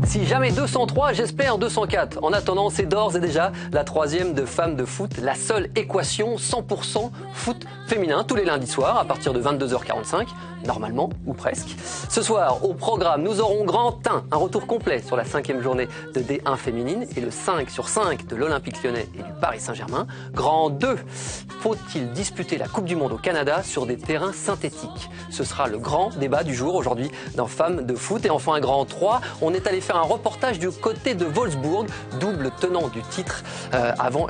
Si jamais 203, j'espère 204. En attendant, c'est d'ores et déjà la troisième de Femmes de foot, la seule équation 100% foot féminin, tous les lundis soirs à partir de 22h45, normalement, ou presque. Ce soir, au programme, nous aurons Grand 1, un retour complet sur la 5e journée de D1 féminine et le 5 sur 5 de l'Olympique Lyonnais et du Paris Saint-Germain. Grand 2, faut-il disputer la Coupe du Monde au Canada sur des terrains synthétiques? Ce sera le grand débat du jour aujourd'hui dans Femmes de foot. Et enfin, un Grand 3, on est allé faire un reportage du côté de Wolfsburg, double tenant du titre avant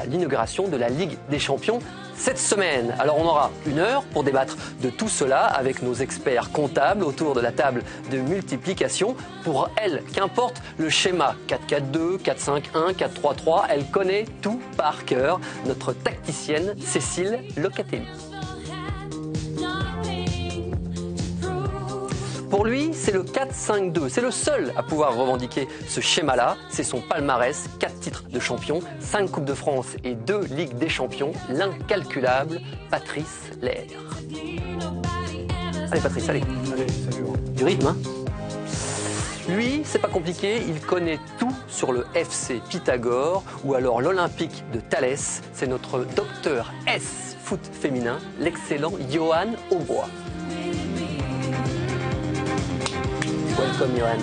l'inauguration de la Ligue des Champions cette semaine. Alors on aura 1 heure pour débattre de tout cela avec nos experts comptables autour de la table de multiplication. Pour elle, qu'importe le schéma 4-4-2, 4-5-1, 4-3-3, elle connaît tout par cœur. Notre tacticienne Cécile Locatelli. Pour lui, c'est le 4-5-2. C'est le seul à pouvoir revendiquer ce schéma-là. C'est son palmarès, 4 titres de champion, 5 Coupes de France et 2 Ligues des Champions. L'incalculable Patrice Lair. Allez Patrice, allez. Allez, salut. Du rythme, hein. Lui, c'est pas compliqué, il connaît tout sur le FC Pythagore ou alors l'Olympique de Thalès. C'est notre docteur S foot féminin, l'excellent Johan Aubois. Welcome Johan.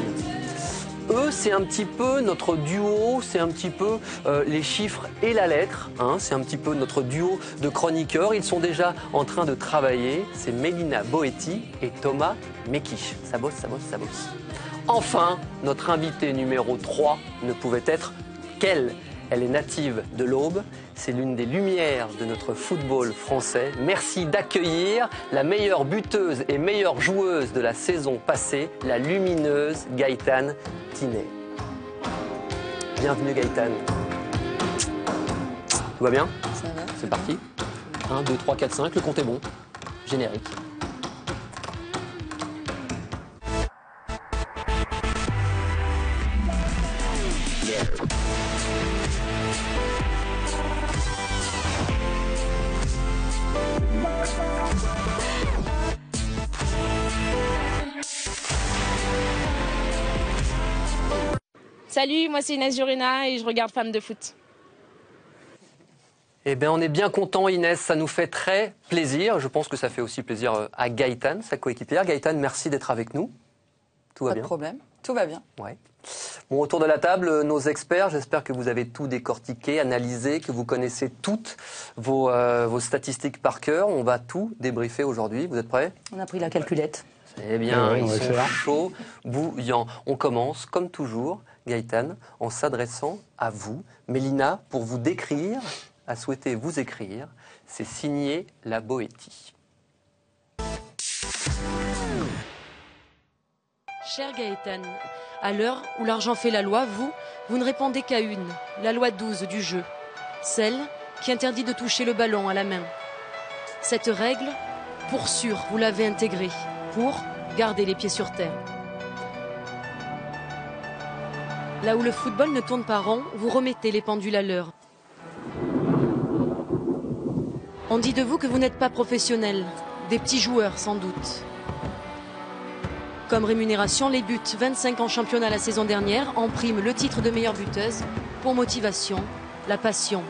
Eux, c'est un petit peu notre duo, c'est un petit peu les chiffres et la lettre. Hein, c'est un petit peu notre duo de chroniqueurs. Ils sont déjà en train de travailler. C'est Mélina Boetti et Thomas Mekich. Ça bosse, ça bosse, ça bosse. Enfin, notre invitée numéro 3 ne pouvait être qu'elle. Elle est native de l'Aube. C'est l'une des lumières de notre football français. Merci d'accueillir la meilleure buteuse et meilleure joueuse de la saison passée, la lumineuse Gaëtane Tinet. Bienvenue Gaëtane. Tout va bien? Ça va. C'est parti. 1, 2, 3, 4, 5, le compte est bon. Générique. Salut, moi c'est Inès Jurina et je regarde Femmes de foot. Eh bien, on est bien content, Inès. Ça nous fait très plaisir. Je pense que ça fait aussi plaisir à Gaëtane, sa coéquipière. Gaëtane, merci d'être avec nous. Tout va bien? Pas de problème, tout va bien. Ouais. Bon, autour de la table, nos experts, j'espère que vous avez tout décortiqué, analysé, que vous connaissez toutes vos statistiques par cœur. On va tout débriefer aujourd'hui. Vous êtes prêts? On a pris la calculette. Eh bien, Ouais, ils ouais, sont chauds, bouillants. On commence, comme toujours, Gaëtane, en s'adressant à vous. Mélina, pour vous décrire, a souhaité vous écrire, c'est signé La Boétie. Cher Gaëtane, à l'heure où l'argent fait la loi, vous ne répondez qu'à une, la loi 12 du jeu, celle qui interdit de toucher le ballon à la main. Cette règle, pour sûr, vous l'avez intégrée, pour garder les pieds sur terre. Là où le football ne tourne pas rond, vous remettez les pendules à l'heure. On dit de vous que vous n'êtes pas professionnel, des petits joueurs sans doute. Comme rémunération, les buts, 25 en championnat la saison dernière, en prime le titre de meilleure buteuse, pour motivation, la passion.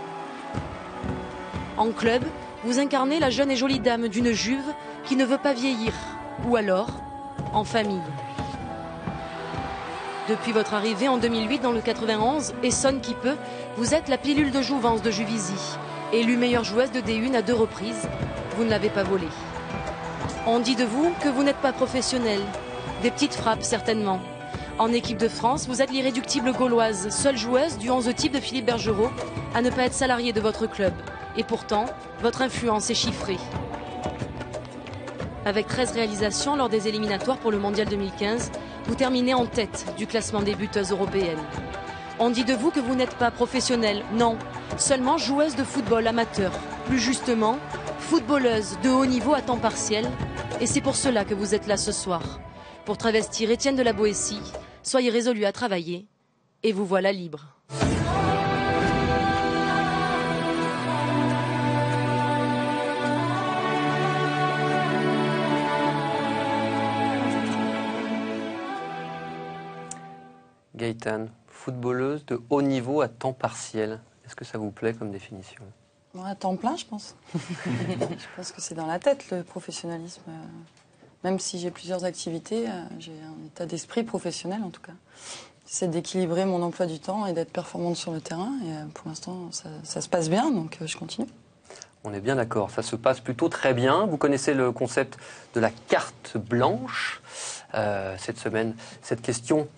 En club, vous incarnez la jeune et jolie dame d'une Juve qui ne veut pas vieillir, ou alors en famille. Depuis votre arrivée en 2008 dans le 91, et sonne qui peut, vous êtes la pilule de jouvence de Juvisy. Élue meilleure joueuse de D1 à 2 reprises, vous ne l'avez pas volée. On dit de vous que vous n'êtes pas professionnel. Des petites frappes certainement. En équipe de France, vous êtes l'irréductible gauloise, seule joueuse du 11 type de Philippe Bergerot à ne pas être salariée de votre club. Et pourtant, votre influence est chiffrée. Avec 13 réalisations lors des éliminatoires pour le Mondial 2015, vous terminez en tête du classement des buteuses européennes. On dit de vous que vous n'êtes pas professionnelle, non, seulement joueuse de football amateur. Plus justement, footballeuse de haut niveau à temps partiel. Et c'est pour cela que vous êtes là ce soir. Pour travestir Étienne de la Boétie, soyez résolu à travailler et vous voilà libre. Gaëtane, footballeuse de haut niveau à temps partiel. Est-ce que ça vous plaît comme définition? À temps plein, je pense. Je pense que c'est dans la tête, le professionnalisme. Même si j'ai plusieurs activités, j'ai un état d'esprit professionnel, en tout cas. J'essaie d'équilibrer mon emploi du temps et d'être performante sur le terrain. Et pour l'instant, ça se passe bien, donc je continue. On est bien d'accord, ça se passe plutôt très bien. Vous connaissez le concept de la carte blanche. Cette semaine, cette question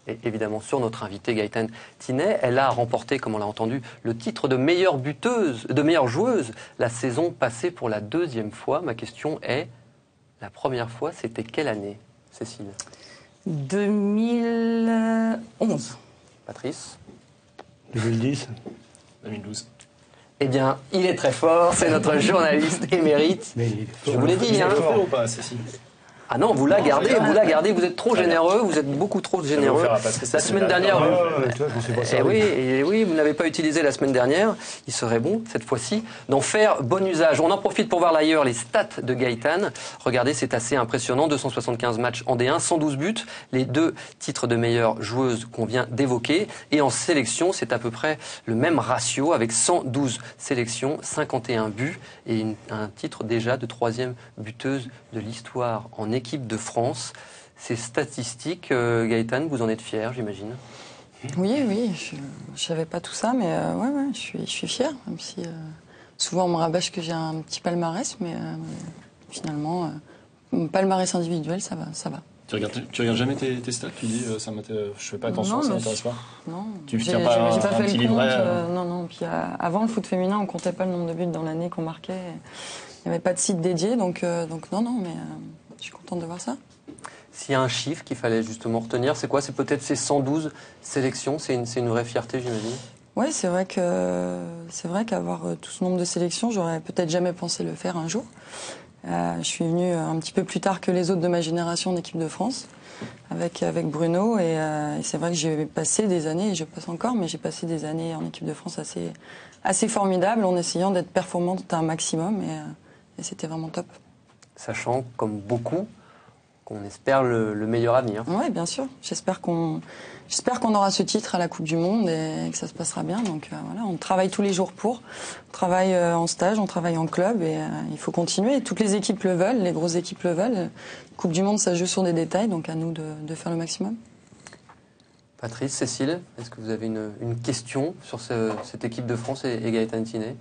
est évidemment sur notre invitée Gaëtane Thinet. Elle a remporté, comme on l'a entendu, le titre de meilleure buteuse, de meilleure joueuse la saison passée pour la 2e fois. Ma question est, la première fois, c'était quelle année, Cécile? 2011. Patrice? 2010. 2012. Eh bien, il est très fort, c'est notre journaliste émérite. Mais je vous l'ai dit, hein. Fort ou pas, Cécile? Ah non, vous la gardez, vous êtes trop généreux, vous êtes beaucoup trop généreux. La semaine dernière, oui, vous n'avez pas utilisé la semaine dernière. Il serait bon, cette fois-ci, d'en faire bon usage. On en profite pour voir d'ailleurs les stats de Gaëtane. Regardez, c'est assez impressionnant. 275 matchs en D1, 112 buts. Les 2 titres de meilleure joueuse qu'on vient d'évoquer. Et en sélection, c'est à peu près le même ratio avec 112 sélections, 51 buts et un titre déjà de 3e buteuse de l'histoire en équipe de France. Ces statistiques, Gaëtane, vous en êtes fière, j'imagine? Oui, je savais pas tout ça, mais ouais, je suis fière, même si souvent on me rabâche que j'ai un petit palmarès, mais finalement, palmarès individuel, ça va. Tu regardes jamais tes stats? Tu dis, je fais pas attention, ça m'intéresse pas? Non, tu j'ai tiens pas pas un fait petit le compte. livret Non. Puis avant le foot féminin, on comptait pas le nombre de buts dans l'année qu'on marquait. Il n'y avait pas de site dédié, donc non, mais je suis contente de voir ça. S'il y a un chiffre qu'il fallait justement retenir, c'est quoi? C'est peut-être ces 112 sélections. C'est une vraie fierté, j'imagine. Oui, c'est vrai qu'avoir tout ce nombre de sélections, j'aurais peut-être jamais pensé le faire un jour. Je suis venue un petit peu plus tard que les autres de ma génération en équipe de France, avec Bruno, et c'est vrai que j'ai passé des années, et je passe encore, mais j'ai passé des années en équipe de France assez formidables, en essayant d'être performante à un maximum, et c'était vraiment top. Sachant, comme beaucoup, qu'on espère le meilleur avenir. Oui, bien sûr. J'espère qu'on aura ce titre à la Coupe du Monde et que ça se passera bien. Donc voilà, on travaille tous les jours pour. On travaille en stage, on travaille en club et il faut continuer. Toutes les équipes le veulent, les grosses équipes le veulent. Coupe du Monde, ça joue sur des détails, donc à nous de faire le maximum. Patrice, Cécile, est-ce que vous avez une question sur cette équipe de France et Gaëtane Thinet?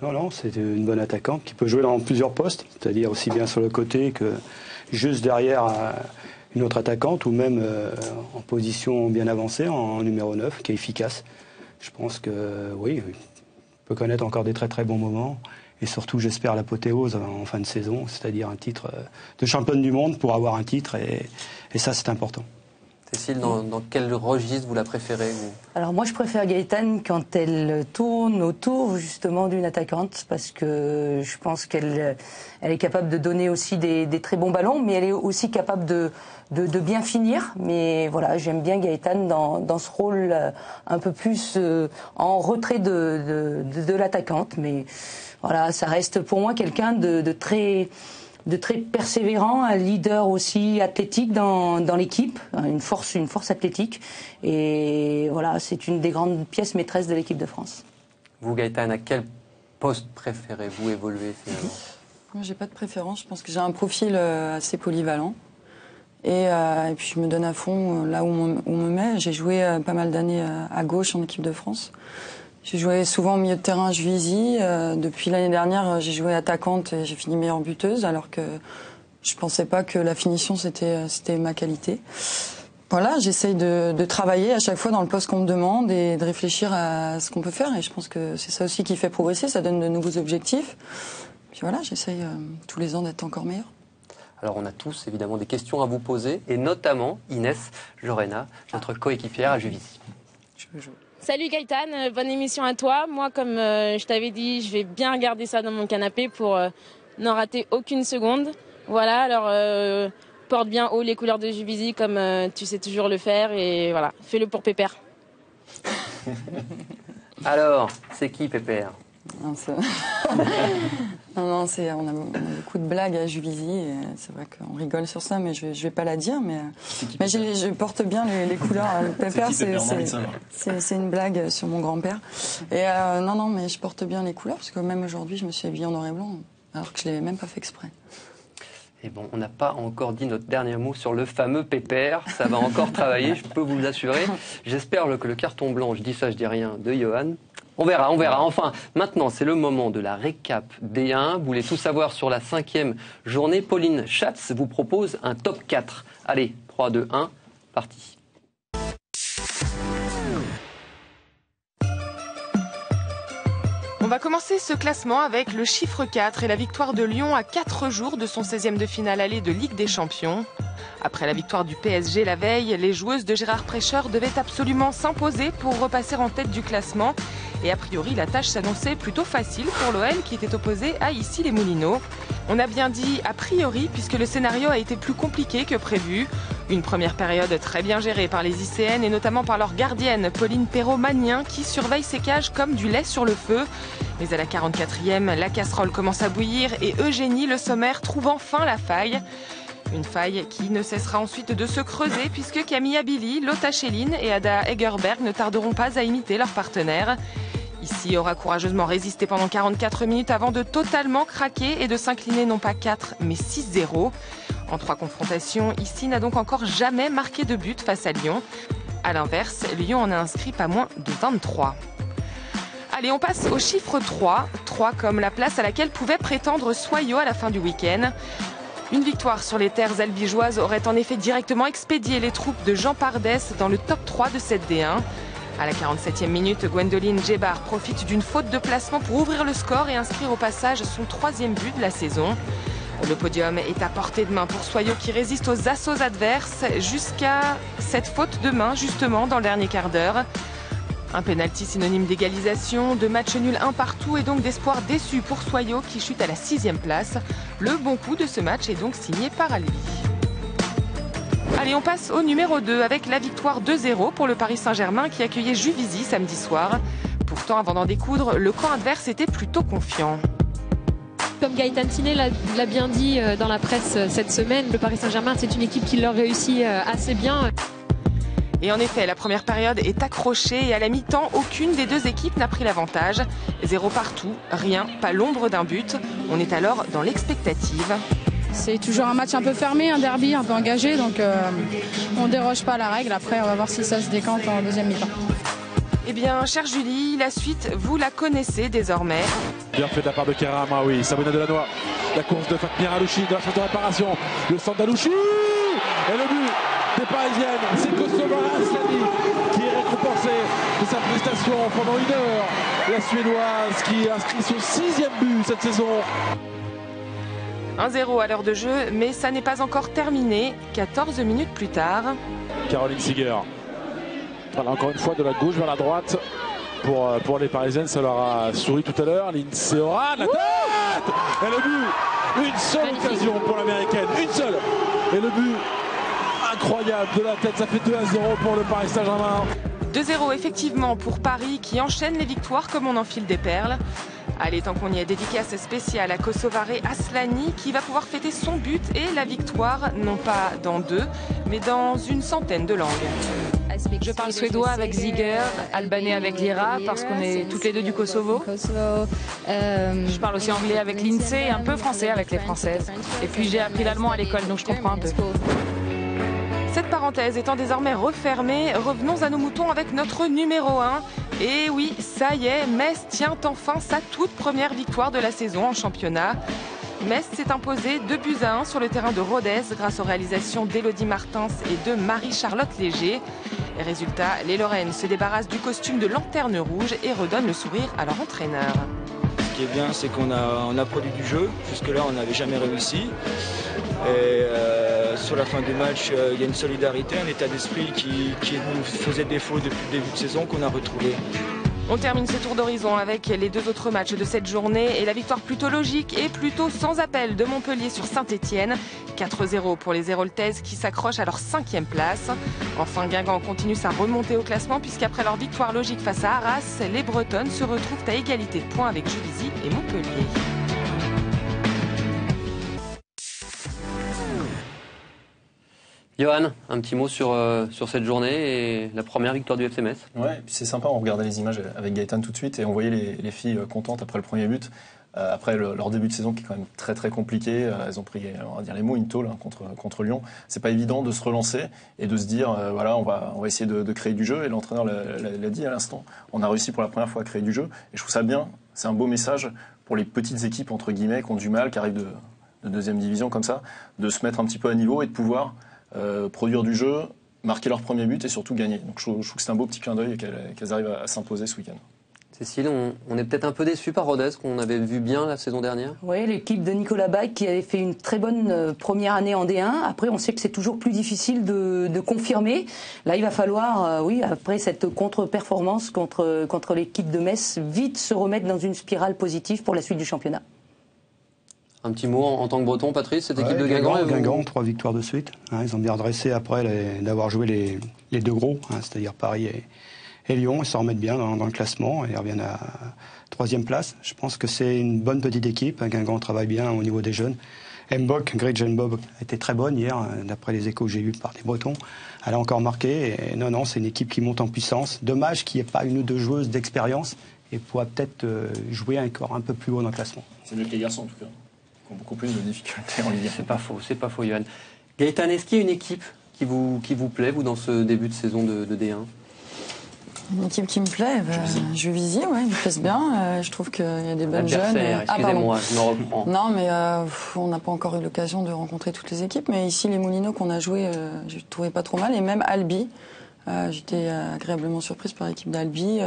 Non, c'est une bonne attaquante qui peut jouer dans plusieurs postes, c'est-à-dire aussi bien sur le côté que juste derrière une autre attaquante ou même en position bien avancée, en numéro 9, qui est efficace. Je pense que oui, il peut connaître encore des très très bons moments et surtout j'espère l'apothéose en fin de saison, c'est-à-dire un titre de championne du monde pour avoir un titre et ça c'est important. Cécile, dans quel registre vous la préférez, vous? Alors moi je préfère Gaëtane quand elle tourne autour justement d'une attaquante parce que je pense qu'elle est capable de donner aussi des très bons ballons, mais elle est aussi capable de bien finir. Mais voilà, j'aime bien Gaëtane dans ce rôle un peu plus en retrait de l'attaquante. Mais voilà, ça reste pour moi quelqu'un de très persévérant, un leader aussi athlétique dans l'équipe, une force athlétique. Et voilà, c'est une des grandes pièces maîtresses de l'équipe de France. Vous, Gaëtane, à quel poste préférez-vous évoluer finalement? Moi, j'ai pas de préférence. Je pense que j'ai un profil assez polyvalent. Et puis je me donne à fond là où on me met. J'ai joué pas mal d'années à gauche en équipe de France. J'ai joué souvent au milieu de terrain à Juvisy. Depuis l'année dernière, j'ai joué attaquante et j'ai fini meilleure buteuse, alors que je pensais pas que la finition c'était ma qualité. Voilà, j'essaye de travailler à chaque fois dans le poste qu'on me demande et de réfléchir à ce qu'on peut faire. Et je pense que c'est ça aussi qui fait progresser, ça donne de nouveaux objectifs. Puis voilà, j'essaye tous les ans d'être encore meilleure. Alors on a tous évidemment des questions à vous poser, et notamment Inès Lorena, notre coéquipière à Juvisy. Je veux jouer. Salut Gaëtane, bonne émission à toi. Moi, comme je t'avais dit, je vais bien regarder ça dans mon canapé pour n'en rater aucune seconde. Voilà, alors porte bien haut les couleurs de Juvisy comme tu sais toujours le faire et voilà, fais-le pour Pépère. Alors, c'est qui Pépère? Non, on a beaucoup de blagues à Juvisy et c'est vrai qu'on rigole sur ça, mais je vais pas la dire. Mais je porte bien les couleurs. Le pépère, c'est une blague sur mon grand-père. Et non, mais je porte bien les couleurs parce que même aujourd'hui, je me suis habillée en noir et blanc alors que je l'avais même pas fait exprès. Et bon, on n'a pas encore dit notre dernier mot sur le fameux pépère. Ça va encore travailler, je peux vous l'assurer. J'espère que le carton blanc, je dis ça, je dis rien, de Johan. On verra. Enfin, maintenant, c'est le moment de la récap D1. Vous voulez tout savoir sur la 5e journée. Pauline Schatz vous propose un top 4. Allez, 3, 2, 1, parti. On va commencer ce classement avec le chiffre 4 et la victoire de Lyon à 4 jours de son 16e de finale aller de Ligue des Champions. Après la victoire du PSG la veille, les joueuses de Gérard Prêcheur devaient absolument s'imposer pour repasser en tête du classement. Et a priori, la tâche s'annonçait plutôt facile pour l'OL qui était opposé à Issy-les-Moulineaux. On a bien dit a priori puisque le scénario a été plus compliqué que prévu. Une première période très bien gérée par les ICN et notamment par leur gardienne Pauline Perrault-Magnin qui surveille ses cages comme du lait sur le feu. Mais à la 44e, la casserole commence à bouillir et Eugénie Le Sommer trouve enfin la faille. Une faille qui ne cessera ensuite de se creuser puisque Camilla Billy, Lotta Schelin et Ada Egerberg ne tarderont pas à imiter leur partenaire. Ici aura courageusement résisté pendant 44 minutes avant de totalement craquer et de s'incliner non pas 4 mais 6-0. En 3 confrontations, Issy n'a donc encore jamais marqué de but face à Lyon. A l'inverse, Lyon en a inscrit pas moins de 23. Allez, on passe au chiffre 3. 3 comme la place à laquelle pouvait prétendre Soyaux à la fin du week-end. Une victoire sur les terres albigeoises aurait en effet directement expédié les troupes de Jean Pardès dans le top 3 de cette D1. À la 47e minute, Gwendoline Djebar profite d'une faute de placement pour ouvrir le score et inscrire au passage son 3e but de la saison. Le podium est à portée de main pour Soyaux qui résiste aux assauts adverses jusqu'à cette faute de main justement dans le dernier quart d'heure. Un pénalty synonyme d'égalisation, de match nul 1 partout et donc d'espoir déçu pour Soyaux qui chute à la 6e place. Le bon coup de ce match est donc signé par Albi. Allez, on passe au numéro 2 avec la victoire 2-0 pour le Paris Saint-Germain qui accueillait Juvisy samedi soir. Pourtant, avant d'en découdre, le camp adverse était plutôt confiant. Comme Gaëtan Tinet l'a bien dit dans la presse cette semaine, le Paris Saint-Germain, c'est une équipe qui leur réussit assez bien. Et en effet, la première période est accrochée et à la mi-temps, aucune des deux équipes n'a pris l'avantage. 0 partout, rien, pas l'ombre d'un but. On est alors dans l'expectative. C'est toujours un match un peu fermé, un derby un peu engagé, donc on ne déroge pas à la règle. Après, on va voir si ça se décante en deuxième mi-temps. Eh bien, chère Julie, la suite, vous la connaissez désormais. Bien fait de la part de Keram, oui, Sabrina Delannoy. La course de Fatmir Alouchi dans la phase de réparation. Le centre d'Alouchi et le but des Parisiennes. C'est Kosova Aslani qui est récompensé de sa prestation pendant 1 heure. La Suédoise qui inscrit son 6e but cette saison. 1-0 à l'heure de jeu, mais ça n'est pas encore terminé. 14 minutes plus tard. Caroline Seeger. Voilà, encore une fois de la gauche vers la droite. Pour les Parisiennes, ça leur a souri tout à l'heure. Lindsay Oran, la tête et le but. Une seule occasion pour l'américaine, une seule. Et le but incroyable de la tête, ça fait 2-0 pour le Paris Saint-Germain. 2-0 effectivement pour Paris qui enchaîne les victoires comme on enfile des perles. Allez, tant qu'on y est, dédicace spéciale à Kosovare Aslani qui va pouvoir fêter son but et la victoire, non pas dans 2, mais dans une centaine de langues. Je parle suédois avec Ziger, albanais avec Lira parce qu'on est toutes les deux du Kosovo. Je parle aussi anglais avec Lindsay et un peu français avec les Françaises. Et puis j'ai appris l'allemand à l'école donc je comprends un peu. Cette parenthèse étant désormais refermée, revenons à nos moutons avec notre numéro 1. Et oui, ça y est, Metz tient enfin sa toute première victoire de la saison en championnat. Metz s'est imposé 2-1 sur le terrain de Rodez grâce aux réalisations d'Élodie Martins et de Marie-Charlotte Léger. Et résultat, les Lorraines se débarrassent du costume de lanterne rouge et redonnent le sourire à leur entraîneur. Ce qui est bien, c'est qu'on a produit du jeu. Jusque-là, on n'avait jamais réussi. Et sur la fin du match, il y a une solidarité, un état d'esprit qui nous faisait défaut depuis le début de saison qu'on a retrouvé. On termine ce tour d'horizon avec les 2 autres matchs de cette journée et la victoire plutôt logique et plutôt sans appel de Montpellier sur Saint-Etienne. 4-0 pour les Héroltaises qui s'accrochent à leur 5e place. Enfin, Guingamp continue sa remontée au classement puisqu'après leur victoire logique face à Arras, les Bretonnes se retrouvent à égalité de points avec Juvisy et Montpellier. Johan, un petit mot sur cette journée et la première victoire du FC Metz. Ouais, c'est sympa, on regardait les images avec Gaëtan tout de suite et on voyait les filles contentes après le premier but. Après leur début de saison qui est quand même très très compliqué, elles ont pris, on va dire les mots, une tôle contre Lyon. C'est pas évident de se relancer et de se dire voilà, on va essayer de créer du jeu. Et l'entraîneur l'a dit à l'instant, on a réussi pour la première fois à créer du jeu. Et je trouve ça bien, c'est un beau message pour les petites équipes entre guillemets qui ont du mal, qui arrivent de deuxième division comme ça, de se mettre un petit peu à niveau et de pouvoir produire du jeu, marquer leur premier but et surtout gagner. Donc je trouve que c'est un beau petit clin d'œil et qu'elles arrivent à s'imposer ce week-end. Cécile, on est peut-être un peu déçus par Rodez, qu'on avait vu bien la saison dernière. Oui, l'équipe de Nicolas Bac qui avait fait une très bonne première année en D1. Après, on sait que c'est toujours plus difficile de confirmer. Là, il va falloir, après cette contre-performance contre l'équipe de Metz, vite se remettre dans une spirale positive pour la suite du championnat. Un petit mot en tant que Breton, Patrice, cette équipe de Guingamp. Guingamp, 3 victoires de suite. Ils ont bien redressé après d'avoir joué les 2 gros, c'est-à-dire Paris et Lyon. Ils s'en remettent bien dans le classement et ils reviennent à 3e place. Je pense que c'est une bonne petite équipe. Guingamp travaille bien au niveau des jeunes. Gretchen Bob a été très bonne hier, d'après les échos que j'ai eus par des Bretons. Elle a encore marqué. Et non, c'est une équipe qui monte en puissance. Dommage qu'il n'y ait pas une ou 2 joueuses d'expérience et pourra peut-être jouer encore un peu plus haut dans le classement. C'est mieux que les garçons en tout cas. Ont beaucoup plus de difficultés en Ligue 1. C'est pas faux, Johan. Gaëtan, est-ce qu'il y a une équipe qui vous plaît, vous, dans ce début de saison de D1 ? Une équipe qui me plaît, Juvisy, ouais, ils me plaisent bien. Je trouve qu'il y a des bonnes jeunes. Excusez-moi, je me reprends. Non, mais on n'a pas encore eu l'occasion de rencontrer toutes les équipes. Mais ici, les Moulineaux qu'on a joués, je trouvais pas trop mal. Et même Albi, j'étais agréablement surprise par l'équipe d'Albi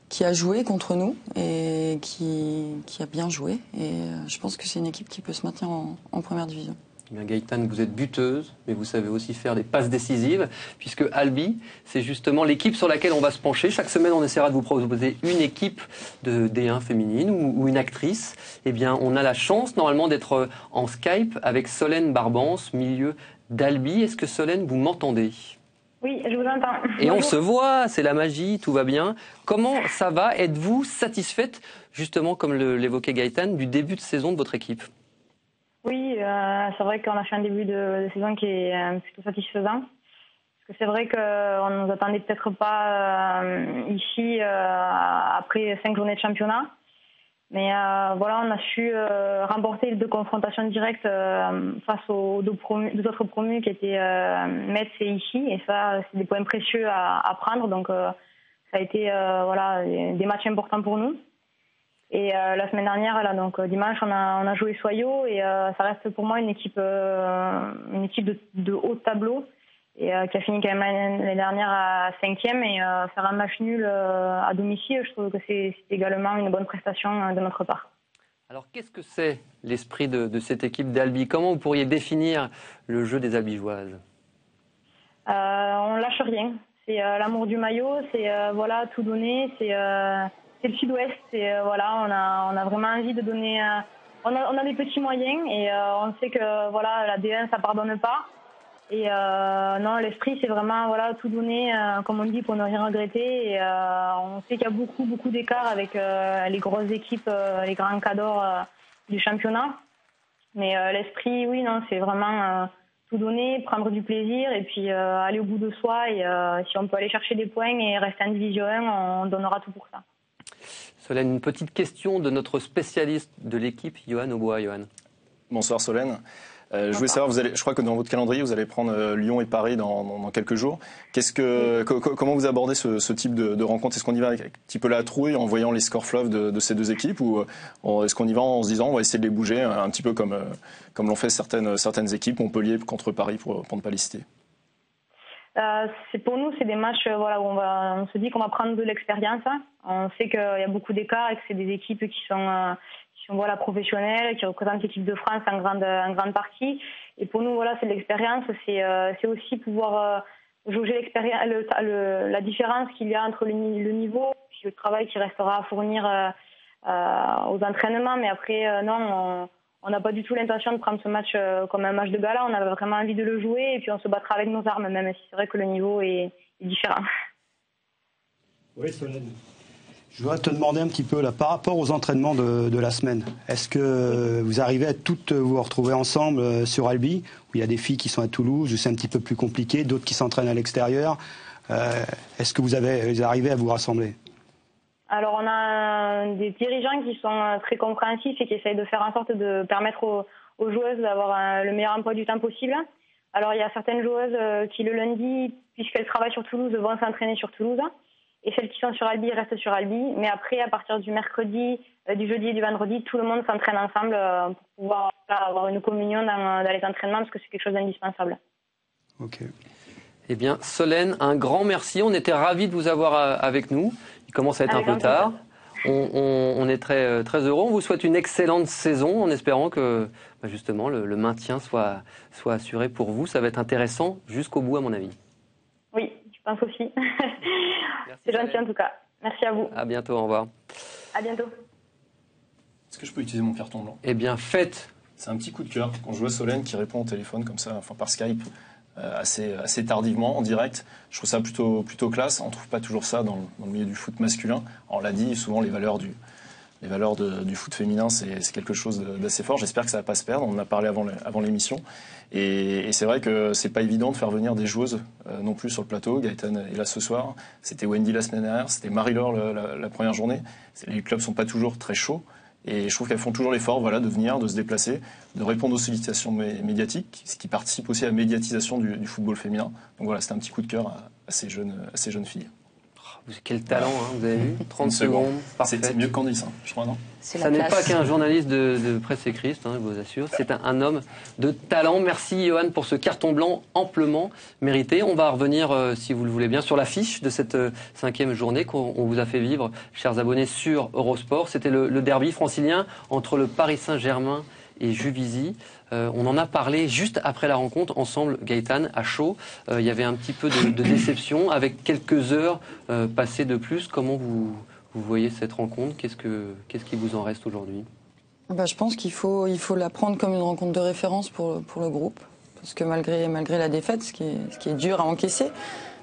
qui a joué contre nous et qui a bien joué. Et je pense que c'est une équipe qui peut se maintenir en première division. Bien, Gaëtan, vous êtes buteuse, mais vous savez aussi faire des passes décisives, puisque Albi, c'est justement l'équipe sur laquelle on va se pencher. Chaque semaine, on essaiera de vous proposer une équipe de D1 féminine ou une actrice. Eh bien, on a la chance, normalement, d'être en Skype avec Solène Barbance, milieu d'Albi. Est-ce que Solène, vous m'entendez ? Oui, je vous entends. Et on se voit, c'est la magie, tout va bien. Comment ça va ? Êtes-vous satisfaite, justement, comme l'évoquait Gaëtan, du début de saison de votre équipe ? Oui, c'est vrai qu'on a fait un début de saison qui est plutôt satisfaisant. Parce que c'est vrai qu'on ne nous attendait peut-être pas ici après 5 journées de championnat. Mais voilà, on a su remporter les 2 confrontations directes face aux 2 autres promus qui étaient Metz et ici. Et ça, c'est des points précieux à prendre. Donc ça a été des matchs importants pour nous. Et la semaine dernière, là, donc dimanche, on a joué Soyaux et ça reste pour moi une équipe de haut tableau et qui a fini quand même l'année dernière à 5e et faire un match nul à domicile, je trouve que c'est également une bonne prestation de notre part. Alors qu'est-ce que c'est l'esprit de cette équipe d'Albi ? Comment vous pourriez définir le jeu des Albigeoises ? On lâche rien. C'est l'amour du maillot, c'est tout donner, c'est le Sud-Ouest, et on a vraiment envie de donner. On a des petits moyens et on sait que la D1 ça pardonne pas. Et non, l'esprit c'est vraiment tout donner, comme on dit, pour ne rien regretter. Et on sait qu'il y a beaucoup d'écart avec les grosses équipes, les grands cadors du championnat. Mais l'esprit, oui, non, c'est vraiment tout donner, prendre du plaisir et puis aller au bout de soi. Et si on peut aller chercher des points et rester en Division 1, on donnera tout pour ça. Solène, une petite question de notre spécialiste de l'équipe, Johan Aubois. Johan. Bonsoir Solène. Je voulais savoir, je crois que dans votre calendrier, vous allez prendre Lyon et Paris dans quelques jours. Comment vous abordez ce type de rencontre ? Est-ce qu'on y va avec un petit peu la trouille en voyant les scores fleuves de ces 2 équipes ou est-ce qu'on y va en se disant on va essayer de les bouger un petit peu comme l'ont fait certaines équipes, Montpellier contre Paris pour ne pas les citer ? Pour nous, c'est des matchs où on se dit qu'on va prendre de l'expérience. On sait qu'il y a beaucoup d'écarts et que c'est des équipes qui sont professionnelles, qui représentent l'équipe de France en grande partie. Et pour nous, c'est de l'expérience. C'est aussi pouvoir jauger la différence qu'il y a entre le niveau et le travail qui restera à fournir aux entraînements. Mais après, non, on n'a pas du tout l'intention de prendre ce match comme un match de gala. On avait vraiment envie de le jouer et puis on se battra avec nos armes, même si c'est vrai que le niveau est différent. Oui, Solène. Je voudrais te demander un petit peu là, par rapport aux entraînements de la semaine. Est-ce que vous arrivez à toutes vous retrouver ensemble sur Albi, où il y a des filles qui sont à Toulouse, où c'est un petit peu plus compliqué, d'autres qui s'entraînent à l'extérieur. Est-ce que vous arrivez à vous rassembler? Alors on a des dirigeants qui sont très compréhensifs et qui essayent de faire en sorte de permettre aux joueuses d'avoir le meilleur emploi du temps possible. Alors il y a certaines joueuses qui le lundi, puisqu'elles travaillent sur Toulouse, vont s'entraîner sur Toulouse. Et celles qui sont sur Albi restent sur Albi. Mais après, à partir du mercredi, du jeudi et du vendredi, tout le monde s'entraîne ensemble pour pouvoir avoir une communion dans les entraînements parce que c'est quelque chose d'indispensable. Ok. Eh bien, Solène, un grand merci. On était ravis de vous avoir avec nous. Il commence à être un peu tard. On est très, très heureux. On vous souhaite une excellente saison en espérant que justement le maintien soit assuré pour vous. Ça va être intéressant jusqu'au bout, à mon avis. Oui, je pense aussi. C'est gentil en tout cas. Merci à vous. À bientôt, au revoir. À bientôt. Est-ce que je peux utiliser mon carton blanc? Eh bien, faites. C'est un petit coup de cœur quand je vois Solène qui répond au téléphone comme ça, enfin par Skype, assez tardivement, en direct. Je trouve ça plutôt classe. On ne trouve pas toujours ça dans le milieu du foot masculin. On l'a dit, souvent les valeurs du foot féminin, c'est quelque chose d'assez fort. J'espère que ça ne va pas se perdre. On en a parlé avant l'émission. Et c'est vrai que c'est pas évident de faire venir des joueuses non plus sur le plateau. Gaëtane est là ce soir. C'était Wendy la semaine dernière. C'était Marie-Laure la première journée. Les clubs sont pas toujours très chauds. Et je trouve qu'elles font toujours l'effort de venir, de se déplacer, de répondre aux sollicitations médiatiques, ce qui participe aussi à la médiatisation du football féminin. Donc voilà, c'était un petit coup de cœur à ces jeunes filles. Quel talent, vous avez vu 30 secondes, parfait. C'est mieux que Candice, je crois, non? Ça n'est pas qu'un journaliste de presse écrite, je vous assure. C'est un homme de talent. Merci, Johan, pour ce carton blanc amplement mérité. On va revenir, si vous le voulez bien, sur l'affiche de cette 5e journée qu'on vous a fait vivre, chers abonnés, sur Eurosport. C'était le derby francilien entre le Paris Saint-Germain et Juvisy. On en a parlé juste après la rencontre ensemble, Gaëtane, à chaud. Il y avait un petit peu de déception avec quelques heures passées de plus. Comment vous voyez cette rencontre? Qu'est-ce qui vous en reste aujourd'hui? Je pense qu'il faut la prendre comme une rencontre de référence pour le groupe. Parce que malgré la défaite, ce qui est dur à encaisser,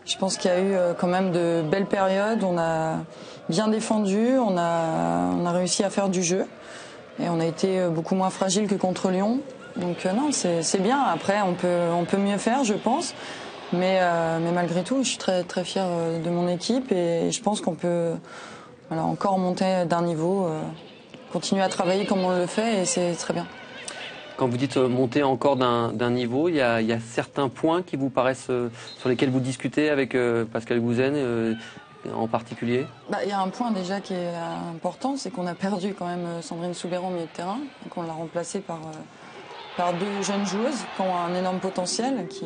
je pense qu'il y a eu quand même de belles périodes. On a bien défendu, on a réussi à faire du jeu. Et on a été beaucoup moins fragile que contre Lyon. Donc non, c'est bien. Après, on peut mieux faire, je pense. Mais malgré tout, je suis très, très fière de mon équipe. Et je pense qu'on peut encore monter d'un niveau, continuer à travailler comme on le fait. Et c'est très bien. Quand vous dites monter encore d'un niveau, il y a certains points qui vous paraissent, sur lesquels vous discutez avec Pascal Gouzen en particulier? Il y a un point déjà qui est important, c'est qu'on a perdu quand même Sandrine Soubeyran au milieu de terrain, et qu'on l'a remplacée par deux jeunes joueuses qui ont un énorme potentiel, qui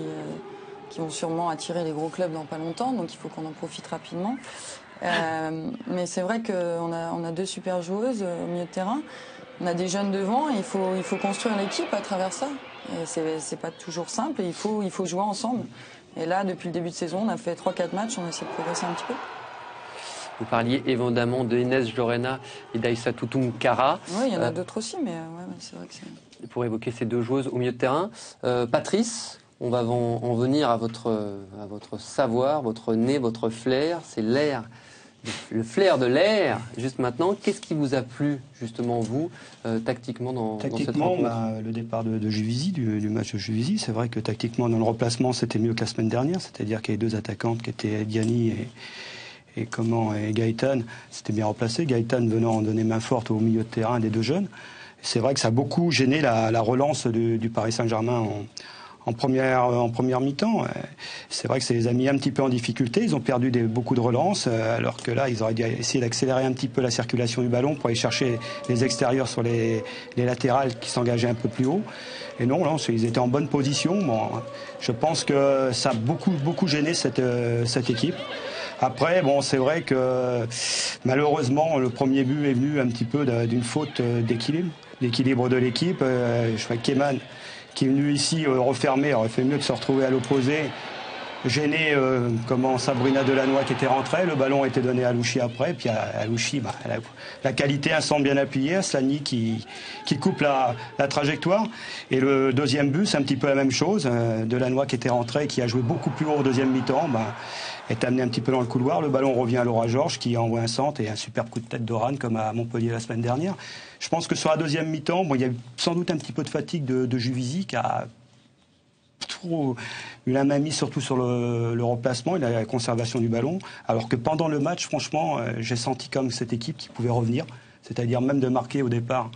vont sûrement attirer les gros clubs dans pas longtemps, donc il faut qu'on en profite rapidement. Mais c'est vrai qu'on a deux super joueuses au milieu de terrain, on a des jeunes devant, et il faut construire l'équipe à travers ça. Et c'est pas toujours simple, et il faut jouer ensemble. Et là, depuis le début de saison, on a fait 3-4 matchs, on a essayé de progresser un petit peu. Vous parliez évidemment de Inès Lorena et d'Aïssa Toutoum-Kara. Oui, il y en a d'autres aussi, mais c'est vrai que c'est... Pour évoquer ces deux joueuses au milieu de terrain. Patrice, on va en venir à votre savoir, votre nez, votre flair. C'est l'air, le flair de l'air, juste maintenant. Qu'est-ce qui vous a plu, justement, vous, tactiquement dans cette rencontre? Le départ de Juvisy, du match de Juvisy. C'est vrai que tactiquement, dans le remplacement, c'était mieux que la semaine dernière. C'est-à-dire qu'il y avait deux attaquantes qui étaient Diani et Gaëtane, c'était bien remplacé. Gaëtane venant en donner main forte au milieu de terrain des deux jeunes. C'est vrai que ça a beaucoup gêné la relance du Paris Saint-Germain en première mi-temps. C'est vrai que ça les a mis un petit peu en difficulté. Ils ont perdu beaucoup de relances, alors que là, ils auraient dû essayer d'accélérer un petit peu la circulation du ballon pour aller chercher les extérieurs sur les latérales qui s'engageaient un peu plus haut. Et non, ils étaient en bonne position. Bon, je pense que ça a beaucoup gêné cette équipe. Après, c'est vrai que malheureusement, le premier but est venu un petit peu d'une faute d'équilibre de l'équipe. Je crois que Keman, qui est venu ici refermer, aurait fait mieux de se retrouver à l'opposé gêné comment Sabrina Delannoy qui était rentrée. Le ballon était donné à Alouchi après. Puis Alouchi, elle a la qualité, un centre bien appuyé. Aslani qui coupe la trajectoire. Et le deuxième but, c'est un petit peu la même chose. Delannoy qui était rentré, qui a joué beaucoup plus haut au deuxième mi-temps, est amené un petit peu dans le couloir. Le ballon revient à Laura Georges qui envoie un centre et un superbe coup de tête d'Oran comme à Montpellier la semaine dernière. Je pense que sur la deuxième mi-temps, il y a eu sans doute un petit peu de fatigue de Juvisy qui a trop eu la main mise surtout sur le remplacement et la conservation du ballon. Alors que pendant le match, franchement, j'ai senti comme cette équipe qui pouvait revenir. C'est-à-dire même de marquer au départ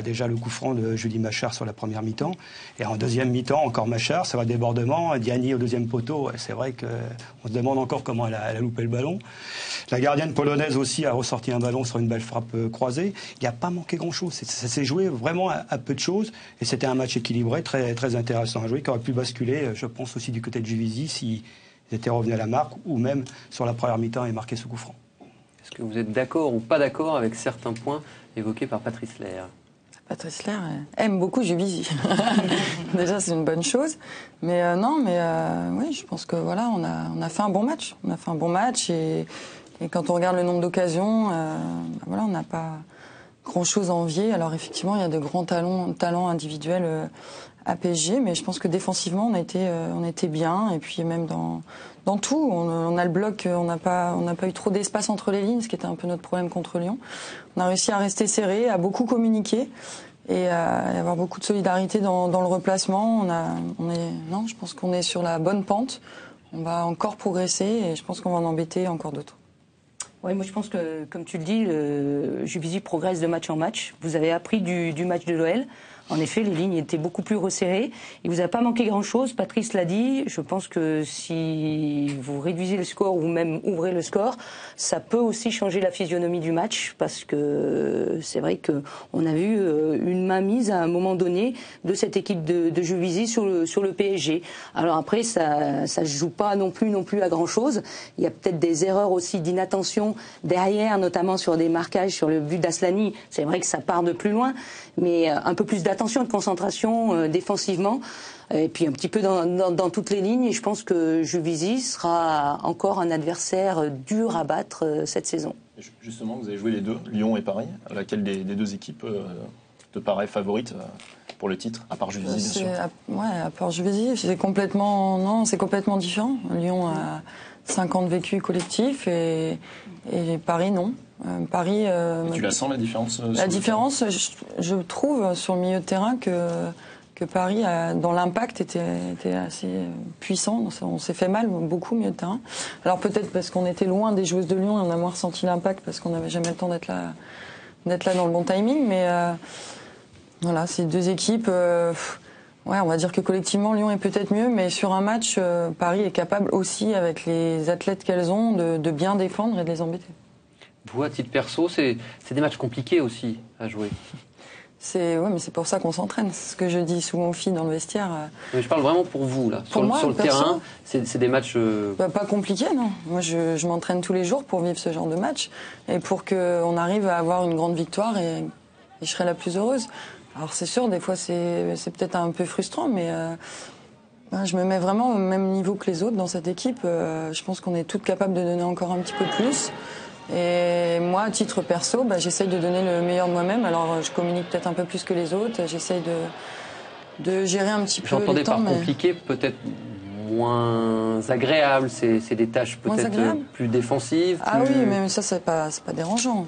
déjà le coup franc de Julie Machard sur la première mi-temps. Et en deuxième mi-temps, encore Machard, ça va débordement. Diani au deuxième poteau, c'est vrai qu'on se demande encore comment elle a loupé le ballon. La gardienne polonaise aussi a ressorti un ballon sur une belle frappe croisée. Il n'y a pas manqué grand-chose. Ça s'est joué vraiment à peu de choses. Et c'était un match équilibré, très, très intéressant à jouer, qui aurait pu basculer, je pense, aussi du côté de Juvisy s'ils étaient revenus à la marque ou même sur la première mi-temps et marqué ce coup franc. Est-ce que vous êtes d'accord ou pas d'accord avec certains points évoqués par Patrice Lair ? Patrice Lair aime beaucoup Juvisy. Déjà, c'est une bonne chose. Mais oui, je pense que voilà, on a fait un bon match. On a fait un bon match et quand on regarde le nombre d'occasions, voilà, on n'a pas grand-chose à envier. Alors effectivement, il y a de grands talents individuels à PSG, mais je pense que défensivement, on était bien. Et puis même dans tout, on a le bloc, on n'a pas eu trop d'espace entre les lignes, ce qui était un peu notre problème contre Lyon. On a réussi à rester serré, à beaucoup communiquer et à avoir beaucoup de solidarité dans le replacement. Je pense qu'on est sur la bonne pente. On va encore progresser et je pense qu'on va en embêter encore d'autres. Oui, moi je pense que, comme tu le dis, Juvisy progresse de match en match. Vous avez appris du match de l'OL. En effet, les lignes étaient beaucoup plus resserrées. Il vous a pas manqué grand-chose. Patrice l'a dit. Je pense que si vous réduisez le score ou même ouvrez le score, ça peut aussi changer la physionomie du match parce que c'est vrai que on a vu une mainmise à un moment donné de cette équipe de Juvisy sur le PSG. Alors après, ça se joue pas non plus à grand-chose. Il y a peut-être des erreurs aussi d'inattention derrière, notamment sur des marquages sur le but d'Aslani. C'est vrai que ça part de plus loin, mais un peu plus d'attention, de concentration défensivement, et puis un petit peu dans toutes les lignes. Et je pense que Juvisy sera encore un adversaire dur à battre cette saison. Justement, vous avez joué les deux, Lyon et Paris. Laquelle des deux équipes te paraît favorite pour le titre, à part Juvisy, bien sûr? À part Juvisy, c'est complètement différent. Lyon a 5 ans de vécu collectif et Paris, non. Paris. Tu la sens la différence? La différence, je trouve sur le milieu de terrain que Paris, dans l'impact, était assez puissant. On s'est fait mal beaucoup au milieu de terrain. Alors peut-être parce qu'on était loin des joueuses de Lyon et on a moins ressenti l'impact parce qu'on n'avait jamais le temps d'être là dans le bon timing. Mais voilà, ces deux équipes. Ouais, on va dire que collectivement, Lyon est peut-être mieux, mais sur un match, Paris est capable aussi, avec les athlètes qu'elles ont, de bien défendre et de les embêter. Vous, à titre perso, c'est des matchs compliqués aussi à jouer. Ouais, mais c'est pour ça qu'on s'entraîne. C'est ce que je dis souvent aux filles dans le vestiaire. Mais je parle vraiment pour vous, là. Sur le terrain, c'est des matchs... Pas compliqués, non. Moi, je m'entraîne tous les jours pour vivre ce genre de match et pour qu'on arrive à avoir une grande victoire et je serai la plus heureuse. Alors c'est sûr, des fois c'est peut-être un peu frustrant, mais je me mets vraiment au même niveau que les autres dans cette équipe. Je pense qu'on est toutes capables de donner encore un petit peu plus. Et moi, à titre perso, j'essaye de donner le meilleur de moi-même. Alors je communique peut-être un peu plus que les autres. J'essaye de gérer un petit peu les temps. J'entendais par compliqué, peut-être moins agréable. C'est des tâches peut-être plus défensives. Ah oui, mais ça c'est pas dérangeant.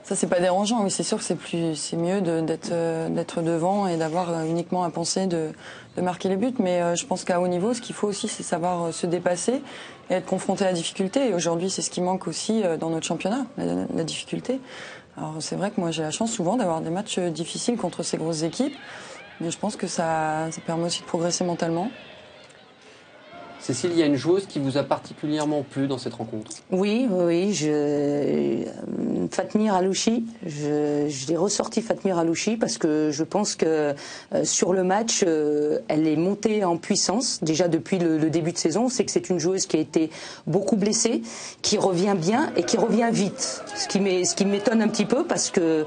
Ça, c'est pas dérangeant. Oui, c'est sûr que c'est mieux d'être devant et d'avoir uniquement à penser de marquer les buts. Mais je pense qu'à haut niveau, ce qu'il faut aussi, c'est savoir se dépasser et être confronté à la difficulté. Et aujourd'hui, c'est ce qui manque aussi dans notre championnat, la difficulté. Alors, c'est vrai que moi, j'ai la chance souvent d'avoir des matchs difficiles contre ces grosses équipes. Mais je pense que ça permet aussi de progresser mentalement. Cécile, il y a une joueuse qui vous a particulièrement plu dans cette rencontre? Oui, Fatmir Alouchi. Je l'ai ressorti Fatmir Alouchi parce que je pense que sur le match, elle est montée en puissance déjà depuis le début de saison. On sait que c'est une joueuse qui a été beaucoup blessée, qui revient bien et qui revient vite. Ce qui m'étonne un petit peu parce que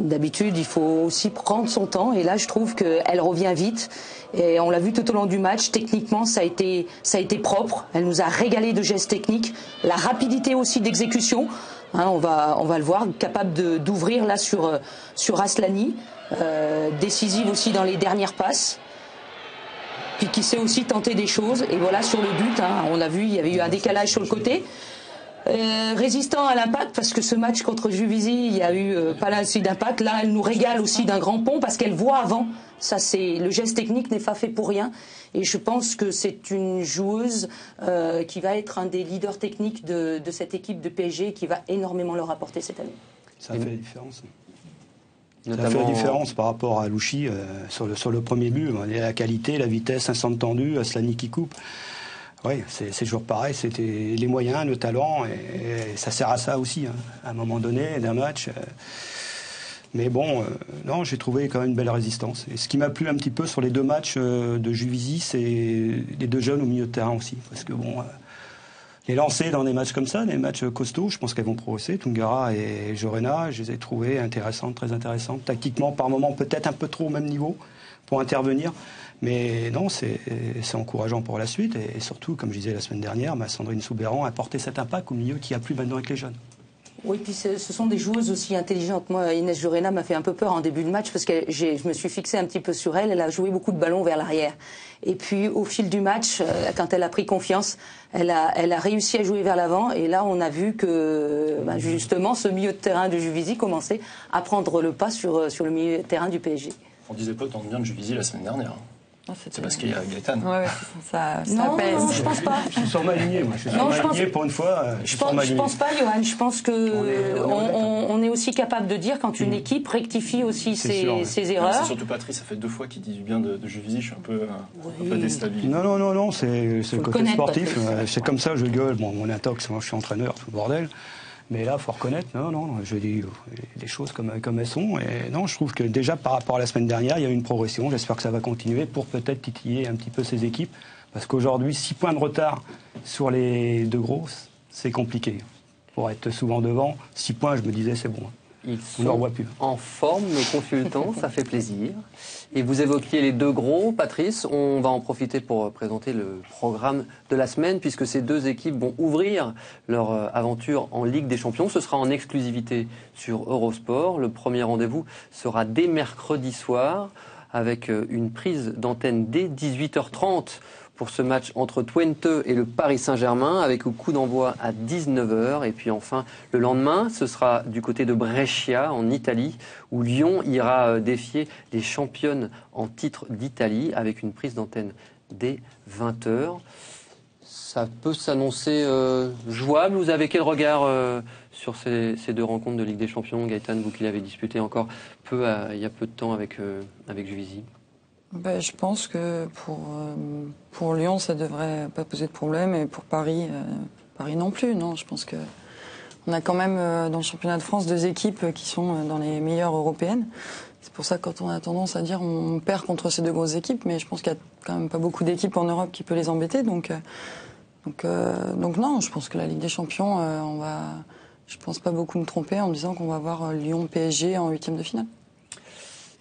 d'habitude, il faut aussi prendre son temps. Et là, je trouve qu'elle revient vite. Et on l'a vu tout au long du match, techniquement ça a été propre, elle nous a régalé de gestes techniques, la rapidité aussi d'exécution, hein, on va le voir, capable d'ouvrir là sur Aslani, décisive aussi dans les dernières passes, puis qui sait aussi tenter des choses, et voilà sur le but, hein, on a vu, il y avait eu un décalage sur le côté. Résistant à l'impact, parce que ce match contre Juvisy, il y a eu pas là aussi d'impact. Là, elle nous régale aussi d'un grand pont parce qu'elle voit avant. Ça, c'est le geste technique n'est pas fait pour rien. Et je pense que c'est une joueuse qui va être un des leaders techniques de cette équipe de PSG, qui va énormément leur apporter cette année. Ça fait la différence. Ça fait la différence par rapport à Louchi sur le premier but. La qualité, la vitesse, un centre tendu, Aslani qui coupe. Oui, c'est toujours pareil, c'était les moyens, le talent, et ça sert à ça aussi, hein, à un moment donné, d'un match. Mais bon, non, j'ai trouvé quand même une belle résistance. Et ce qui m'a plu un petit peu sur les 2 matchs de Juvisy, c'est les 2 jeunes au milieu de terrain aussi. Parce que bon, les lancer dans des matchs comme ça, des matchs costauds, je pense qu'elles vont progresser. Tungara et Jorena, je les ai trouvées intéressantes, très intéressantes. Tactiquement, par moments, peut-être un peu trop au même niveau pour intervenir. Mais non, c'est encourageant pour la suite. Et surtout, comme je disais la semaine dernière, Sandrine Soubeyran a porté cet impact au milieu qu'il n'y a plus maintenant avec les jeunes. Oui, puis ce sont des joueuses aussi intelligentes. Moi, Inès Jorena m'a fait un peu peur en début de match parce que je me suis fixé un petit peu sur elle. Elle a joué beaucoup de ballons vers l'arrière. Et puis, au fil du match, quand elle a pris confiance, elle a réussi à jouer vers l'avant. Et là, on a vu que, justement, ce milieu de terrain de Juvisy commençait à prendre le pas sur le milieu de terrain du PSG. On disait pas tant de bien de Juvisy la semaine dernière. C'est parce qu'il y a Gaëtan. Ouais, ça non, pèse. Non, je pense pas. Je suis sur ma lignée, moi. Je suis sur ma lignée pour une fois. Je pense pas, Johan. Je pense que on est aussi capable de dire quand une équipe rectifie aussi ses erreurs. C'est surtout Patrice, ça fait 2 fois qu'il dit du bien de Juvisy. Je suis un peu déstabilisé. Non, c'est le côté sportif. C'est comme ça, je gueule. Bon, mon intox, moi je suis entraîneur, tout le bordel. Mais là, il faut reconnaître, non, je dis les choses comme elles sont. Et non, je trouve que déjà par rapport à la semaine dernière, il y a eu une progression. J'espère que ça va continuer pour peut-être titiller un petit peu ces équipes. Parce qu'aujourd'hui, 6 points de retard sur les 2 grosses, c'est compliqué. Pour être souvent devant, 6 points, je me disais, c'est bon. On ne revoit plus. En forme, nos consultants, ça fait plaisir. Et vous évoquiez les 2 gros, Patrice. On va en profiter pour présenter le programme de la semaine, puisque ces 2 équipes vont ouvrir leur aventure en Ligue des Champions. Ce sera en exclusivité sur Eurosport. Le premier rendez-vous sera dès mercredi soir, avec une prise d'antenne dès 18h30 pour ce match entre Twente et le Paris Saint-Germain, avec au coup d'envoi à 19h. Et puis enfin, le lendemain, ce sera du côté de Brescia, en Italie, où Lyon ira défier les championnes en titre d'Italie, avec une prise d'antenne dès 20h. Ça peut s'annoncer jouable. Vous avez quel regard sur ces 2 rencontres de Ligue des Champions, Gaëtan, vous qui l'avez disputé encore il y a peu de temps avec Juvisy? Je pense que pour Lyon, ça devrait pas poser de problème, et pour Paris non plus. Non, je pense que on a quand même dans le championnat de France 2 équipes qui sont dans les meilleures européennes. C'est pour ça que quand on a tendance à dire on perd contre ces 2 grosses équipes, mais je pense qu'il y a quand même pas beaucoup d'équipes en Europe qui peut les embêter. Donc non, je pense que la Ligue des Champions, je pense pas beaucoup me tromper en me disant qu'on va voir Lyon-PSG en 8e de finale.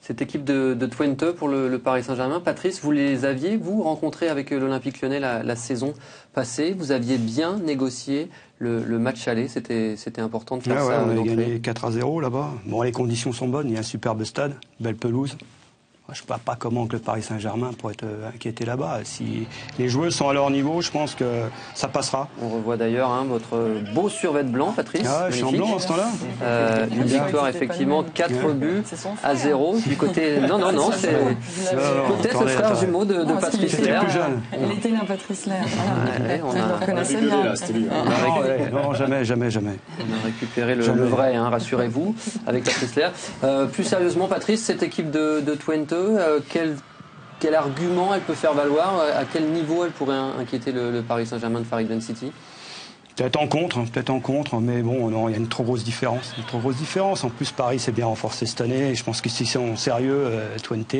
Cette équipe de Twente pour le Paris Saint-Germain, Patrice, vous les aviez, vous, rencontrés avec l'Olympique Lyonnais la saison passée. Vous aviez bien négocié le match aller. C'était important de faire ça. On a gagné 4-0 là-bas. Bon, les conditions sont bonnes. Il y a un superbe stade, belle pelouse. Je ne vois pas comment que le Paris Saint-Germain pourrait être inquiété là-bas. Si les joueurs sont à leur niveau, je pense que ça passera. On revoit d'ailleurs votre beau survêt blanc, Patrice. Ah, je suis en blanc en ce temps-là. Une victoire, effectivement, 4 buts à 0 du côté... Non, c'est peut-être le frère jumeau de Patrice Lair. Plus jeune. Il était là, Patrice Lair. On le reconnaissait bien. Non, jamais. On a récupéré le vrai, rassurez-vous, avec Patrice Lair. Plus sérieusement, Patrice, cette équipe de Twente, quel argument elle peut faire valoir? À quel niveau elle pourrait inquiéter le Paris Saint-Germain de Farid Ben City? Peut-être en contre, mais bon, non, il y a une trop grosse différence. En plus, Paris s'est bien renforcé cette année. Et je pense que s'ils sont sérieux, Twente,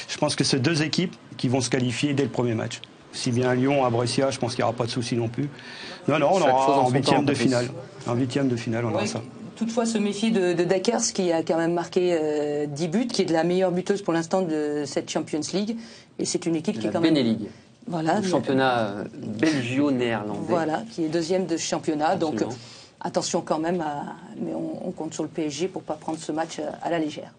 je pense que c'est 2 équipes qui vont se qualifier dès le premier match. Si bien Lyon à Brescia, je pense qu'il n'y aura pas de souci non plus. Non, on aura en 8e de finale. En 8e de finale, on aura ça. toutefois se méfier de Dakars, qui a quand même marqué 10 buts, qui est de la meilleure buteuse pour l'instant de cette Champions League. Et c'est une équipe qui est quand même... Benelux. Voilà, le championnat belgio-néerlandais. Voilà, qui est deuxième de ce championnat. Absolument. Donc attention quand même, mais on compte sur le PSG pour ne pas prendre ce match à la légère.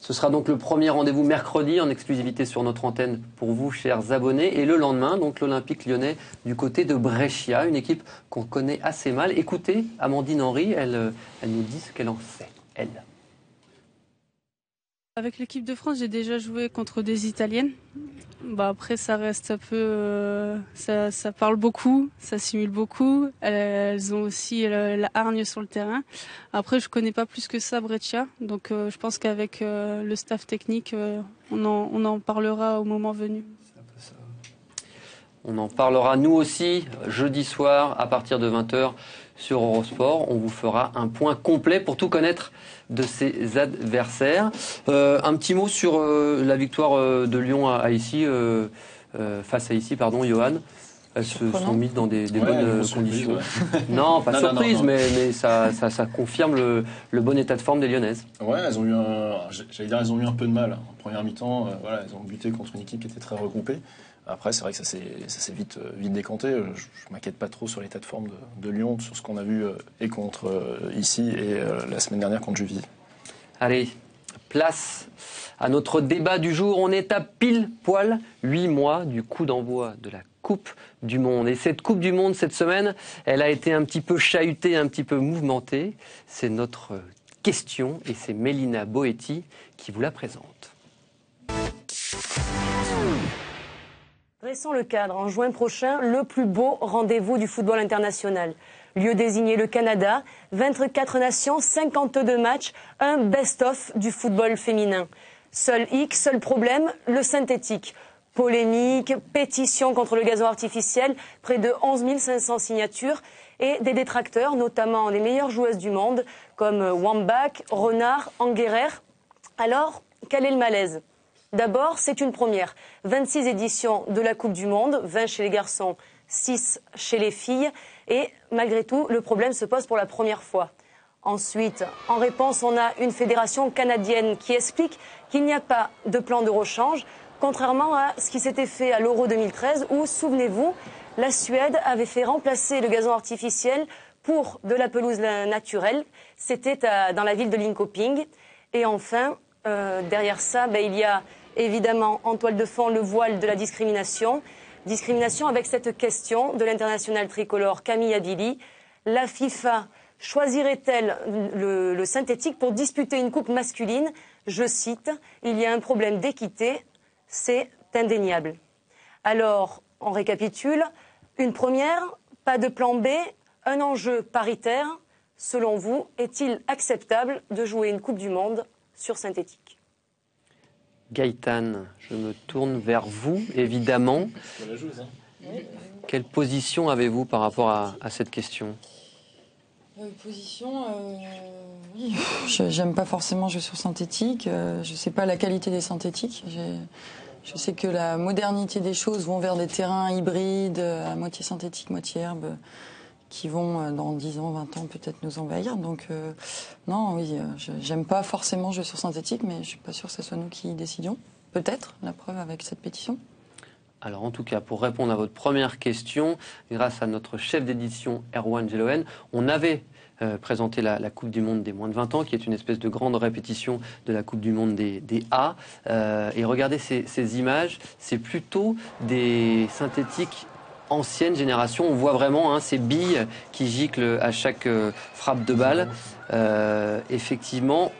Ce sera donc le premier rendez-vous mercredi en exclusivité sur notre antenne pour vous, chers abonnés. Et le lendemain, donc l'Olympique lyonnais du côté de Brescia, une équipe qu'on connaît assez mal. Écoutez, Amandine Henry, elle nous dit ce qu'elle en sait, elle. Avec l'équipe de France, j'ai déjà joué contre des Italiennes. Après, ça reste un peu... ça parle beaucoup, ça simule beaucoup. Elles ont aussi la hargne sur le terrain. Après, je connais pas plus que ça Brescia. Donc, je pense qu'avec le staff technique, on en parlera au moment venu. On en parlera nous aussi jeudi soir à partir de 20h sur Eurosport. On vous fera un point complet pour tout connaître de ses adversaires. Un petit mot sur la victoire de Lyon face à Issy, Johan. Elles se sont mises dans des bonnes conditions. Non, pas surprise, non. Mais ça confirme le bon état de forme des Lyonnaises. Ouais, elles ont eu elles ont eu un peu de mal. En première mi-temps, elles ont buté contre une équipe qui était très regroupée. Après, c'est vrai que ça s'est vite décanté. Je ne m'inquiète pas trop sur l'état de forme de Lyon, sur ce qu'on a vu et contre Issy et la semaine dernière contre Juvisy. Allez, place à notre débat du jour. On est à pile poil 8 mois du coup d'envoi de la Coupe du Monde. Et cette Coupe du Monde, cette semaine, elle a été un petit peu chahutée, un petit peu mouvementée. C'est notre question et c'est Mélina Boetti qui vous la présente. Dressons le cadre. En juin prochain, le plus beau rendez-vous du football international. Lieu désigné le Canada, 24 nations, 52 matchs, un best-of du football féminin. Seul problème, le synthétique. Polémique, pétition contre le gazon artificiel, près de 11 500 signatures et des détracteurs, notamment les meilleures joueuses du monde, comme Wambach, Renard, Anguerer. Alors, quel est le malaise ? D'abord, c'est une première. 26 éditions de la Coupe du Monde, 20 chez les garçons, 6 chez les filles. Et malgré tout, le problème se pose pour la première fois. Ensuite, en réponse, on a une fédération canadienne qui explique qu'il n'y a pas de plan de rechange, contrairement à ce qui s'était fait à l'Euro 2013 où, souvenez-vous, la Suède avait fait remplacer le gazon artificiel pour de la pelouse naturelle. C'était dans la ville de Linköping. Et enfin, derrière ça, il y a évidemment en toile de fond le voile de la discrimination. Discrimination avec cette question de l'international tricolore Camille Adili. La FIFA choisirait-elle le synthétique pour disputer une coupe masculine ? Je cite, « Il y a un problème d'équité, c'est indéniable ». Alors, on récapitule. Une première, pas de plan B, un enjeu paritaire. Selon vous, est-il acceptable de jouer une Coupe du Monde sur synthétique ? Gaëtan, je me tourne vers vous, évidemment. Quelle position avez-vous par rapport à cette question ? Position, oui. J'aime pas forcément jouer sur synthétique. Je sais pas la qualité des synthétiques. Je sais que la modernité des choses vont vers des terrains hybrides, à moitié synthétique, moitié herbe, qui vont dans 10 ans, 20 ans peut-être nous envahir. Donc non, oui, j'aime pas forcément jouer sur synthétique, mais je suis pas sûre que ce soit nous qui décidions. Peut-être, la preuve avec cette pétition. Alors en tout cas, pour répondre à votre première question, grâce à notre chef d'édition Erwan Geloen, on avait présenté la Coupe du Monde des moins de 20 ans, qui est une espèce de grande répétition de la Coupe du Monde des A. Et regardez ces images, c'est plutôt des synthétiques ancienne génération. On voit vraiment ces billes qui giclent à chaque frappe de balle. Effectivement,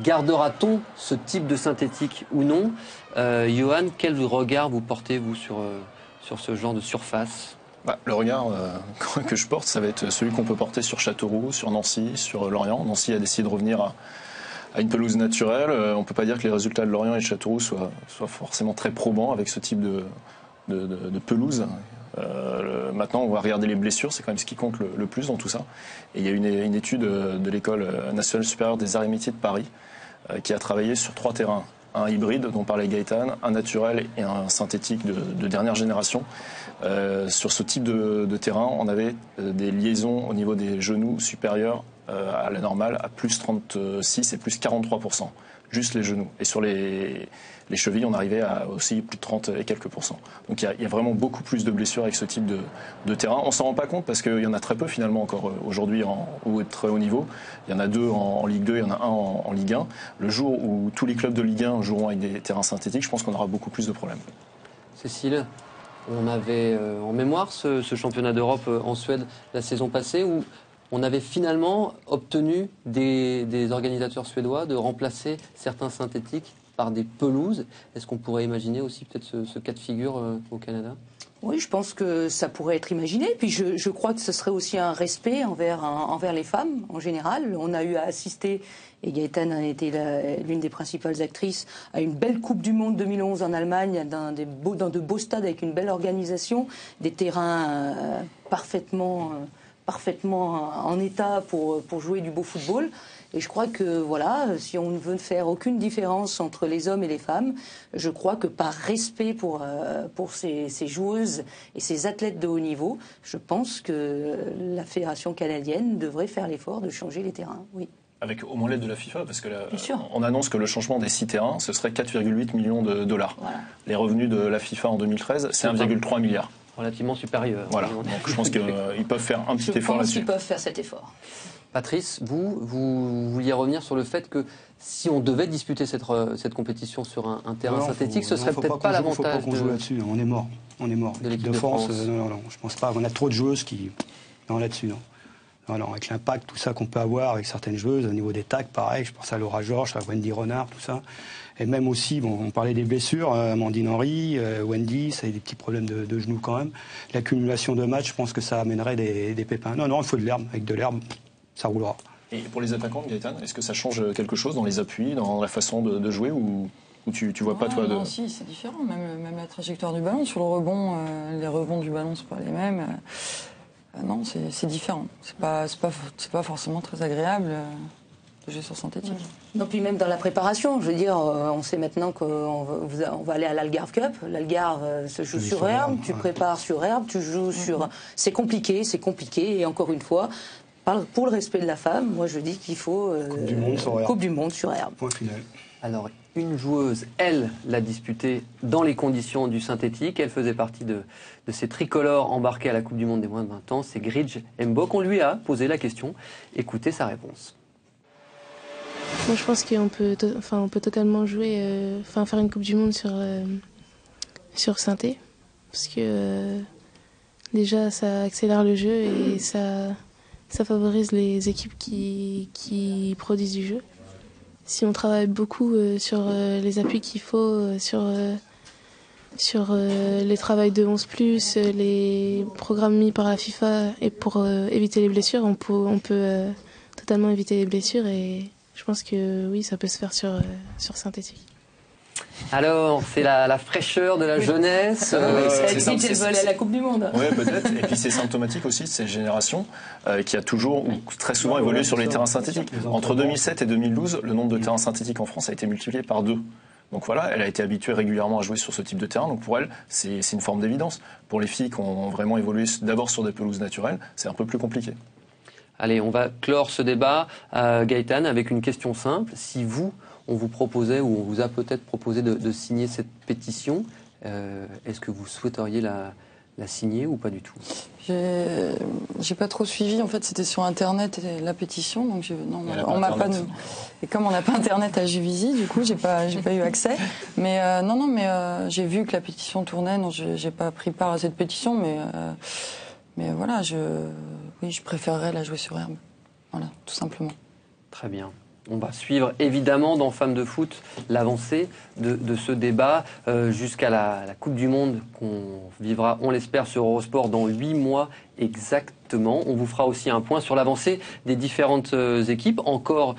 gardera-t-on ce type de synthétique ou non ? Johan, quel regard vous portez, vous, sur ce genre de surface ? Le regard que je porte, ça va être celui qu'on peut porter sur Châteauroux, sur Nancy, sur Lorient. Nancy a décidé de revenir à une pelouse naturelle. On ne peut pas dire que les résultats de Lorient et de Châteauroux soient forcément très probants avec ce type de pelouse. Maintenant, on va regarder les blessures, c'est quand même ce qui compte le plus dans tout ça. Et il y a une étude de l'École nationale supérieure des arts et métiers de Paris qui a travaillé sur 3 terrains. Un hybride dont parlait Gaëtan, un naturel et un synthétique de dernière génération. Sur ce type de terrain, on avait des liaisons au niveau des genoux supérieurs à la normale à plus 36 et plus 43%. Juste les genoux. Et sur les chevilles, on arrivait à aussi plus de 30 et quelques %. Donc il y a vraiment beaucoup plus de blessures avec ce type de terrain. On s'en rend pas compte parce qu'il y en a très peu finalement encore aujourd'hui au très haut niveau. Il y en a 2 en Ligue 2, il y en a 1 en Ligue 1. Le jour où tous les clubs de Ligue 1 joueront avec des terrains synthétiques, je pense qu'on aura beaucoup plus de problèmes. Cécile, on avait en mémoire ce championnat d'Europe en Suède la saison passée où on avait finalement obtenu des organisateurs suédois de remplacer certains synthétiques par des pelouses. Est-ce qu'on pourrait imaginer aussi peut-être ce cas de figure au Canada ? Oui, je pense que ça pourrait être imaginé. Puis je crois que ce serait aussi un respect envers les femmes en général. On a eu à assister, et Gaëtane a été l'une des principales actrices, à une belle Coupe du Monde 2011 en Allemagne, dans de beaux stades avec une belle organisation, des terrains parfaitement en état pour jouer du beau football. Et je crois que voilà, si on ne veut faire aucune différence entre les hommes et les femmes, je crois que par respect pour ces joueuses et ces athlètes de haut niveau, je pense que la fédération canadienne devrait faire l'effort de changer les terrains. Oui. Avec au moins l'aide de la FIFA, parce que on annonce que le changement des 6 terrains, ce serait 4,8 millions de dollars. Voilà. Les revenus de la FIFA en 2013, c'est 1,3 milliard. Relativement supérieur. Voilà, donc je pense qu'ils peuvent faire un petit effort là-dessus. Je pense qu'ils peuvent faire cet effort. Patrice, vous vouliez revenir sur le fait que si on devait disputer cette compétition sur un terrain synthétique, ce serait peut-être pas l'avantage. Il ne faut pas qu'on joue là-dessus, on est mort. On est mort. De l'équipe de France. Non, je pense pas. On a trop de joueuses qui... Non, là-dessus, non. Non, avec l'impact, tout ça qu'on peut avoir avec certaines joueuses, au niveau des tacs, pareil, je pense à Laura Georges, à Wendy Renard, tout ça. Et même aussi, on parlait des blessures, Amandine Henry, Wendy, ça a des petits problèmes de genoux quand même. L'accumulation de matchs, je pense que ça amènerait des pépins. Non, il faut de l'herbe. Avec de l'herbe, ça roulera. Et pour les attaquants, Gaëtane, est-ce que ça change quelque chose dans les appuis, dans la façon de jouer ou tu vois pas toi de... Non, si, c'est différent. Même la trajectoire du ballon, sur le rebond, les rebonds du ballon, c'est pas les mêmes. Non, c'est différent. C'est pas forcément très agréable de jouer sur synthétique. Non, puis même dans la préparation, je veux dire, on sait maintenant qu'on va aller à l'Algarve Cup. L'Algarve se joue sur herbe, tu prépares sur herbe, tu joues sur... C'est compliqué. Et encore une fois, pour le respect de la femme, moi je dis qu'il faut Coupe du Monde sur herbe. Point final. Alors, une joueuse, elle, l'a disputée dans les conditions du synthétique. Elle faisait partie de ces tricolores embarqués à la Coupe du Monde des moins de 20 ans. C'est Gridge Mbok. On lui a posé la question. Écoutez sa réponse. Moi, je pense qu'on peut, on peut totalement jouer, faire une Coupe du Monde sur synthé. Parce que déjà, ça accélère le jeu et ça favorise les équipes qui produisent du jeu. Si on travaille beaucoup sur les appuis qu'il faut, sur les travails de 11+, les programmes mis par la FIFA et pour éviter les blessures, on peut totalement éviter les blessures et je pense que oui, ça peut se faire sur synthétique. Alors, c'est la fraîcheur de la jeunesse. C'est dit qu'elle veut aller à la Coupe du Monde. Oui, peut-être. Et puis c'est symptomatique aussi de cette génération qui a toujours ou très souvent évolué sur les terrains synthétiques. Entre 2007 et 2012, le nombre de terrains synthétiques en France a été multiplié par 2. Donc voilà, elle a été habituée régulièrement à jouer sur ce type de terrain. Donc pour elle, c'est une forme d'évidence. Pour les filles qui ont vraiment évolué d'abord sur des pelouses naturelles, c'est un peu plus compliqué. Allez, on va clore ce débat, Gaëtane, avec une question simple. Si on vous proposait ou on vous a peut-être proposé de signer cette pétition, est-ce que vous souhaiteriez la signer ou pas du tout? J'ai pas trop suivi. En fait, c'était sur Internet la pétition, donc on m'a pas. Et comme on n'a pas Internet à Juvisy, du coup, j'ai pas eu accès. Mais j'ai vu que la pétition tournait. Non, j'ai pas pris part à cette pétition, mais voilà, je préférerais la jouer sur herbe. Voilà, tout simplement. Très bien. On va suivre évidemment dans Femmes de foot l'avancée de ce débat jusqu'à la Coupe du Monde qu'on vivra, on l'espère, sur Eurosport dans 8 mois exactement. On vous fera aussi un point sur l'avancée des différentes équipes encore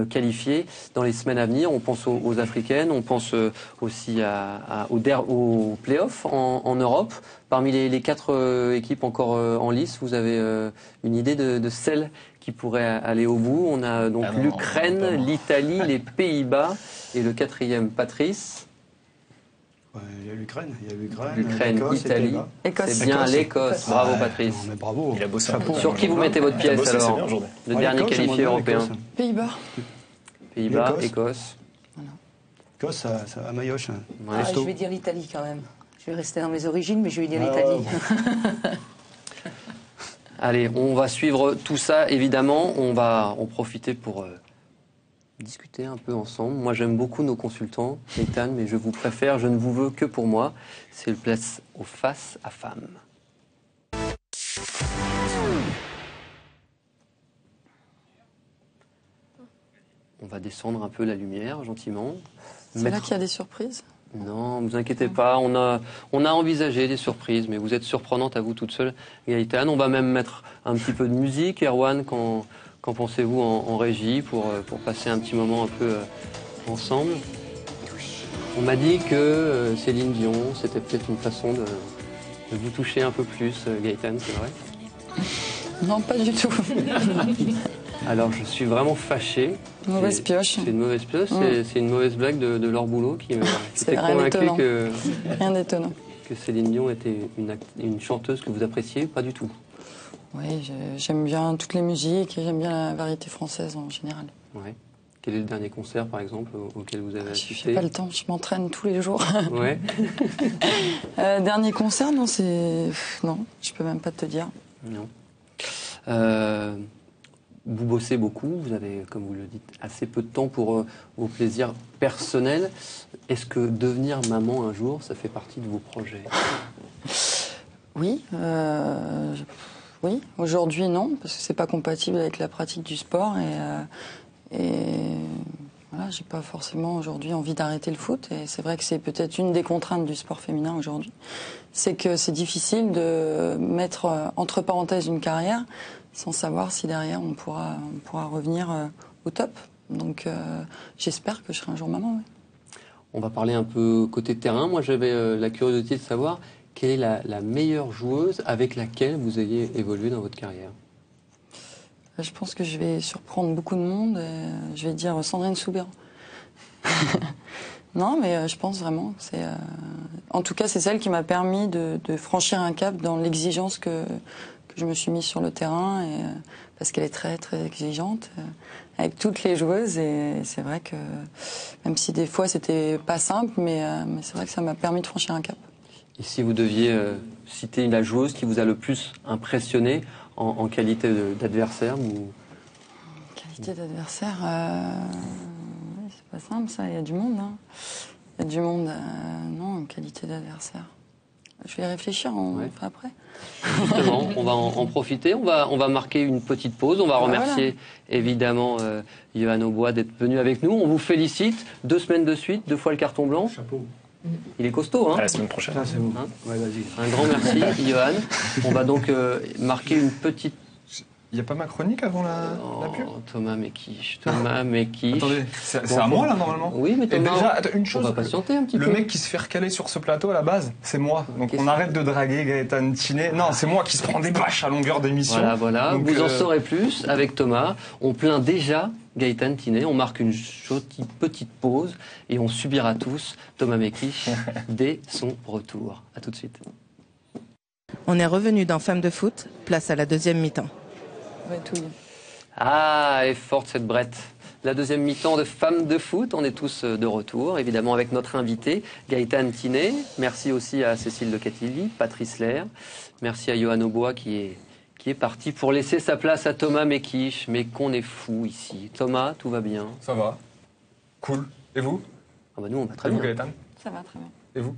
qualifiées dans les semaines à venir. On pense aux Africaines, on pense aussi aux play-offs en Europe. Parmi les 4 équipes encore en lice, vous avez une idée de celles qui pourraient aller au bout? On a donc l'Ukraine, l'Italie, les Pays-Bas et le 4e, Patrice. Il y a l'Ukraine, L'Ukraine, l'Italie. C'est bien l'Écosse. Bravo Patrice. Non, mais bravo. Il a bossé un peu. Sur qui vous mettez votre pièce alors? Le dernier qualifié européen. Pays-Bas. Pays-Bas, Écosse. Écosse, ça à Mayoche. Je vais dire l'Italie quand même. Je vais rester dans mes origines, mais je vais dire l'Italie. Allez, on va suivre tout ça, évidemment. On va en profiter pour discuter un peu ensemble. Moi, j'aime beaucoup nos consultants, Gaëtan, mais je vous préfère, je ne vous veux que pour moi. C'est le place au face à femmes. On va descendre un peu la lumière, gentiment. C'est là qu'il y a des surprises? Non, ne vous inquiétez pas, on a envisagé des surprises, mais vous êtes surprenante à vous toute seule, Gaëtan. On va même mettre un petit peu de musique. Erwan, qu'en pensez-vous en régie pour passer un petit moment un peu ensemble? On m'a dit que Céline Dion, c'était peut-être une façon de vous toucher un peu plus, Gaëtan, c'est vrai? Non, pas du tout. Alors, je suis vraiment fâché. Mauvaise pioche. C'est une mauvaise pioche, c'est une mauvaise blague de Laure Boulot qui était convaincue rien d'étonnant. Que Céline Dion était une chanteuse que vous appréciez, pas du tout. Oui, j'aime bien toutes les musiques et j'aime bien la variété française en général. Ouais. Quel est le dernier concert, par exemple, auquel vous avez assisté? Je n'ai pas le temps, je m'entraîne tous les jours. Ouais. Dernier concert, non, non, je peux même pas te dire. Non. Vous bossez beaucoup, vous avez, comme vous le dites, assez peu de temps pour vos plaisirs personnels. Est-ce que devenir maman un jour, ça fait partie de vos projets? Oui. Oui, aujourd'hui non, parce que c'est pas compatible avec la pratique du sport et voilà, j'ai pas forcément aujourd'hui envie d'arrêter le foot et c'est vrai que c'est peut-être une des contraintes du sport féminin aujourd'hui, c'est que c'est difficile de mettre entre parenthèses une carrière sans savoir si derrière on pourra revenir au top. Donc j'espère que je serai un jour maman. Oui. On va parler un peu côté terrain. Moi j'avais la curiosité de savoir quelle est la meilleure joueuse avec laquelle vous ayez évolué dans votre carrière? Je pense que je vais surprendre beaucoup de monde. Et je vais dire Sandrine Soubert. Non, mais je pense vraiment. En tout cas, c'est celle qui m'a permis de franchir un cap dans l'exigence que je me suis mise sur le terrain. Parce qu'elle est très, très exigeante avec toutes les joueuses. Et c'est vrai que, même si des fois, c'était pas simple, mais c'est vrai que ça m'a permis de franchir un cap. Et si vous deviez citer la joueuse qui vous a le plus impressionné en qualité d'adversaire ou... Qualité d'adversaire, c'est pas simple ça, il y a du monde. Hein. Il y a du monde, non, qualité d'adversaire. Je vais réfléchir, on fera après. Justement, on va en profiter, on va marquer une petite pause, on va remercier évidemment Yoann Aubois d'être venu avec nous. On vous félicite, 2 semaines de suite, 2 fois le carton blanc. Chapeau. Il est costaud, hein? À la semaine prochaine. Ça, c'est bon. Hein, ouais, vas-y. un grand merci, Yoann. On va donc marquer une petite... Il n'y a pas ma chronique avant la pub? Thomas Mekish. Attendez, c'est à moi là normalement? Oui, mais Thomas, et déjà, une chose, on va patienter un petit peu. Le mec qui se fait recaler sur ce plateau à la base, c'est moi. Donc on arrête de draguer Gaëtan Tinet. Non, c'est moi qui se prend des bâches à longueur d'émission. Voilà. Donc, vous en saurez plus avec Thomas. On plaint déjà Gaëtan Tinet. On marque une jolie petite pause et on subira tous Thomas Mekish dès son retour. À tout de suite. On est revenu dans Femmes de foot, place à la deuxième mi-temps. Ah, elle est forte cette brette. La deuxième mi-temps de Femmes de foot, on est tous de retour, évidemment avec notre invité, Gaëtan Tinet. Merci aussi à Cécile de Catilly, Patrice Lair. Merci à Yoann Aubois qui est parti pour laisser sa place à Thomas Mekish. Mais qu'on est fou ici. Thomas, tout va bien? Ça va. Cool. Et vous? Ah bah nous, on va très bien. bien. Et vous, Gaëtan? Ça va très bien. Et vous?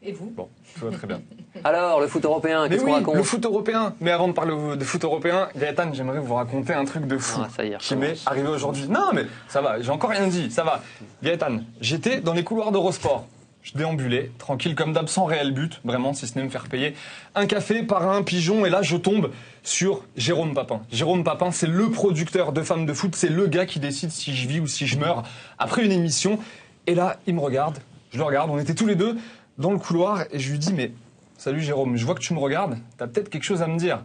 Et vous? Bon, tout va très bien. Alors, le foot européen, qu'est-ce qu'on raconte? Le foot européen. Mais avant de parler de foot européen, Gaëtan, j'aimerais vous raconter un truc de fou qui m'est arrivé aujourd'hui. Non, mais ça va, j'ai encore rien dit, ça va. Gaëtan, j'étais dans les couloirs d'Eurosport. Je déambulais, tranquille comme d'hab, sans réel but, vraiment, si ce n'est me faire payer un café par un pigeon. Et là, je tombe sur Jérôme Papin. Jérôme Papin, c'est le producteur de Femmes de foot. C'est le gars qui décide si je vis ou si je meurs après une émission. Et là, il me regarde, je le regarde, on était tous les deux dans le couloir. Et je lui dis, mais salut Jérôme, je vois que tu me regardes, t'as peut-être quelque chose à me dire.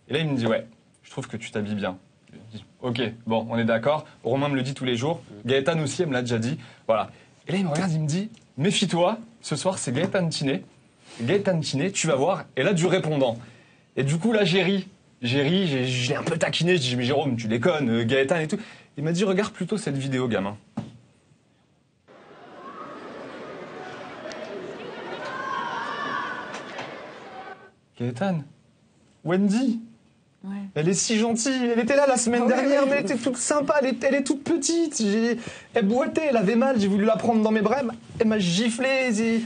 Et là, il me dit, ouais, je trouve que tu t'habilles bien. Je dis, ok, bon, on est d'accord. Romain me le dit tous les jours. Gaëtan aussi, elle me l'a déjà dit. Voilà. Et là, il me regarde, il me dit, méfie-toi, ce soir, c'est Gaëtan Tiné. Gaëtan Tiné, tu vas voir. Et là, du répondant. Et du coup, là, j'ai ri. Je l'ai un peu taquiné. Je dis, mais Jérôme, tu déconnes, Gaëtan et tout. Il m'a dit, regarde plutôt cette vidéo, gamin. Gaëtan, Wendy, ouais. Elle est si gentille. Elle était là la semaine dernière, mais elle était toute sympa. Elle est toute petite. Elle boitait, elle avait mal. J'ai voulu la prendre dans mes bras. Elle m'a giflé.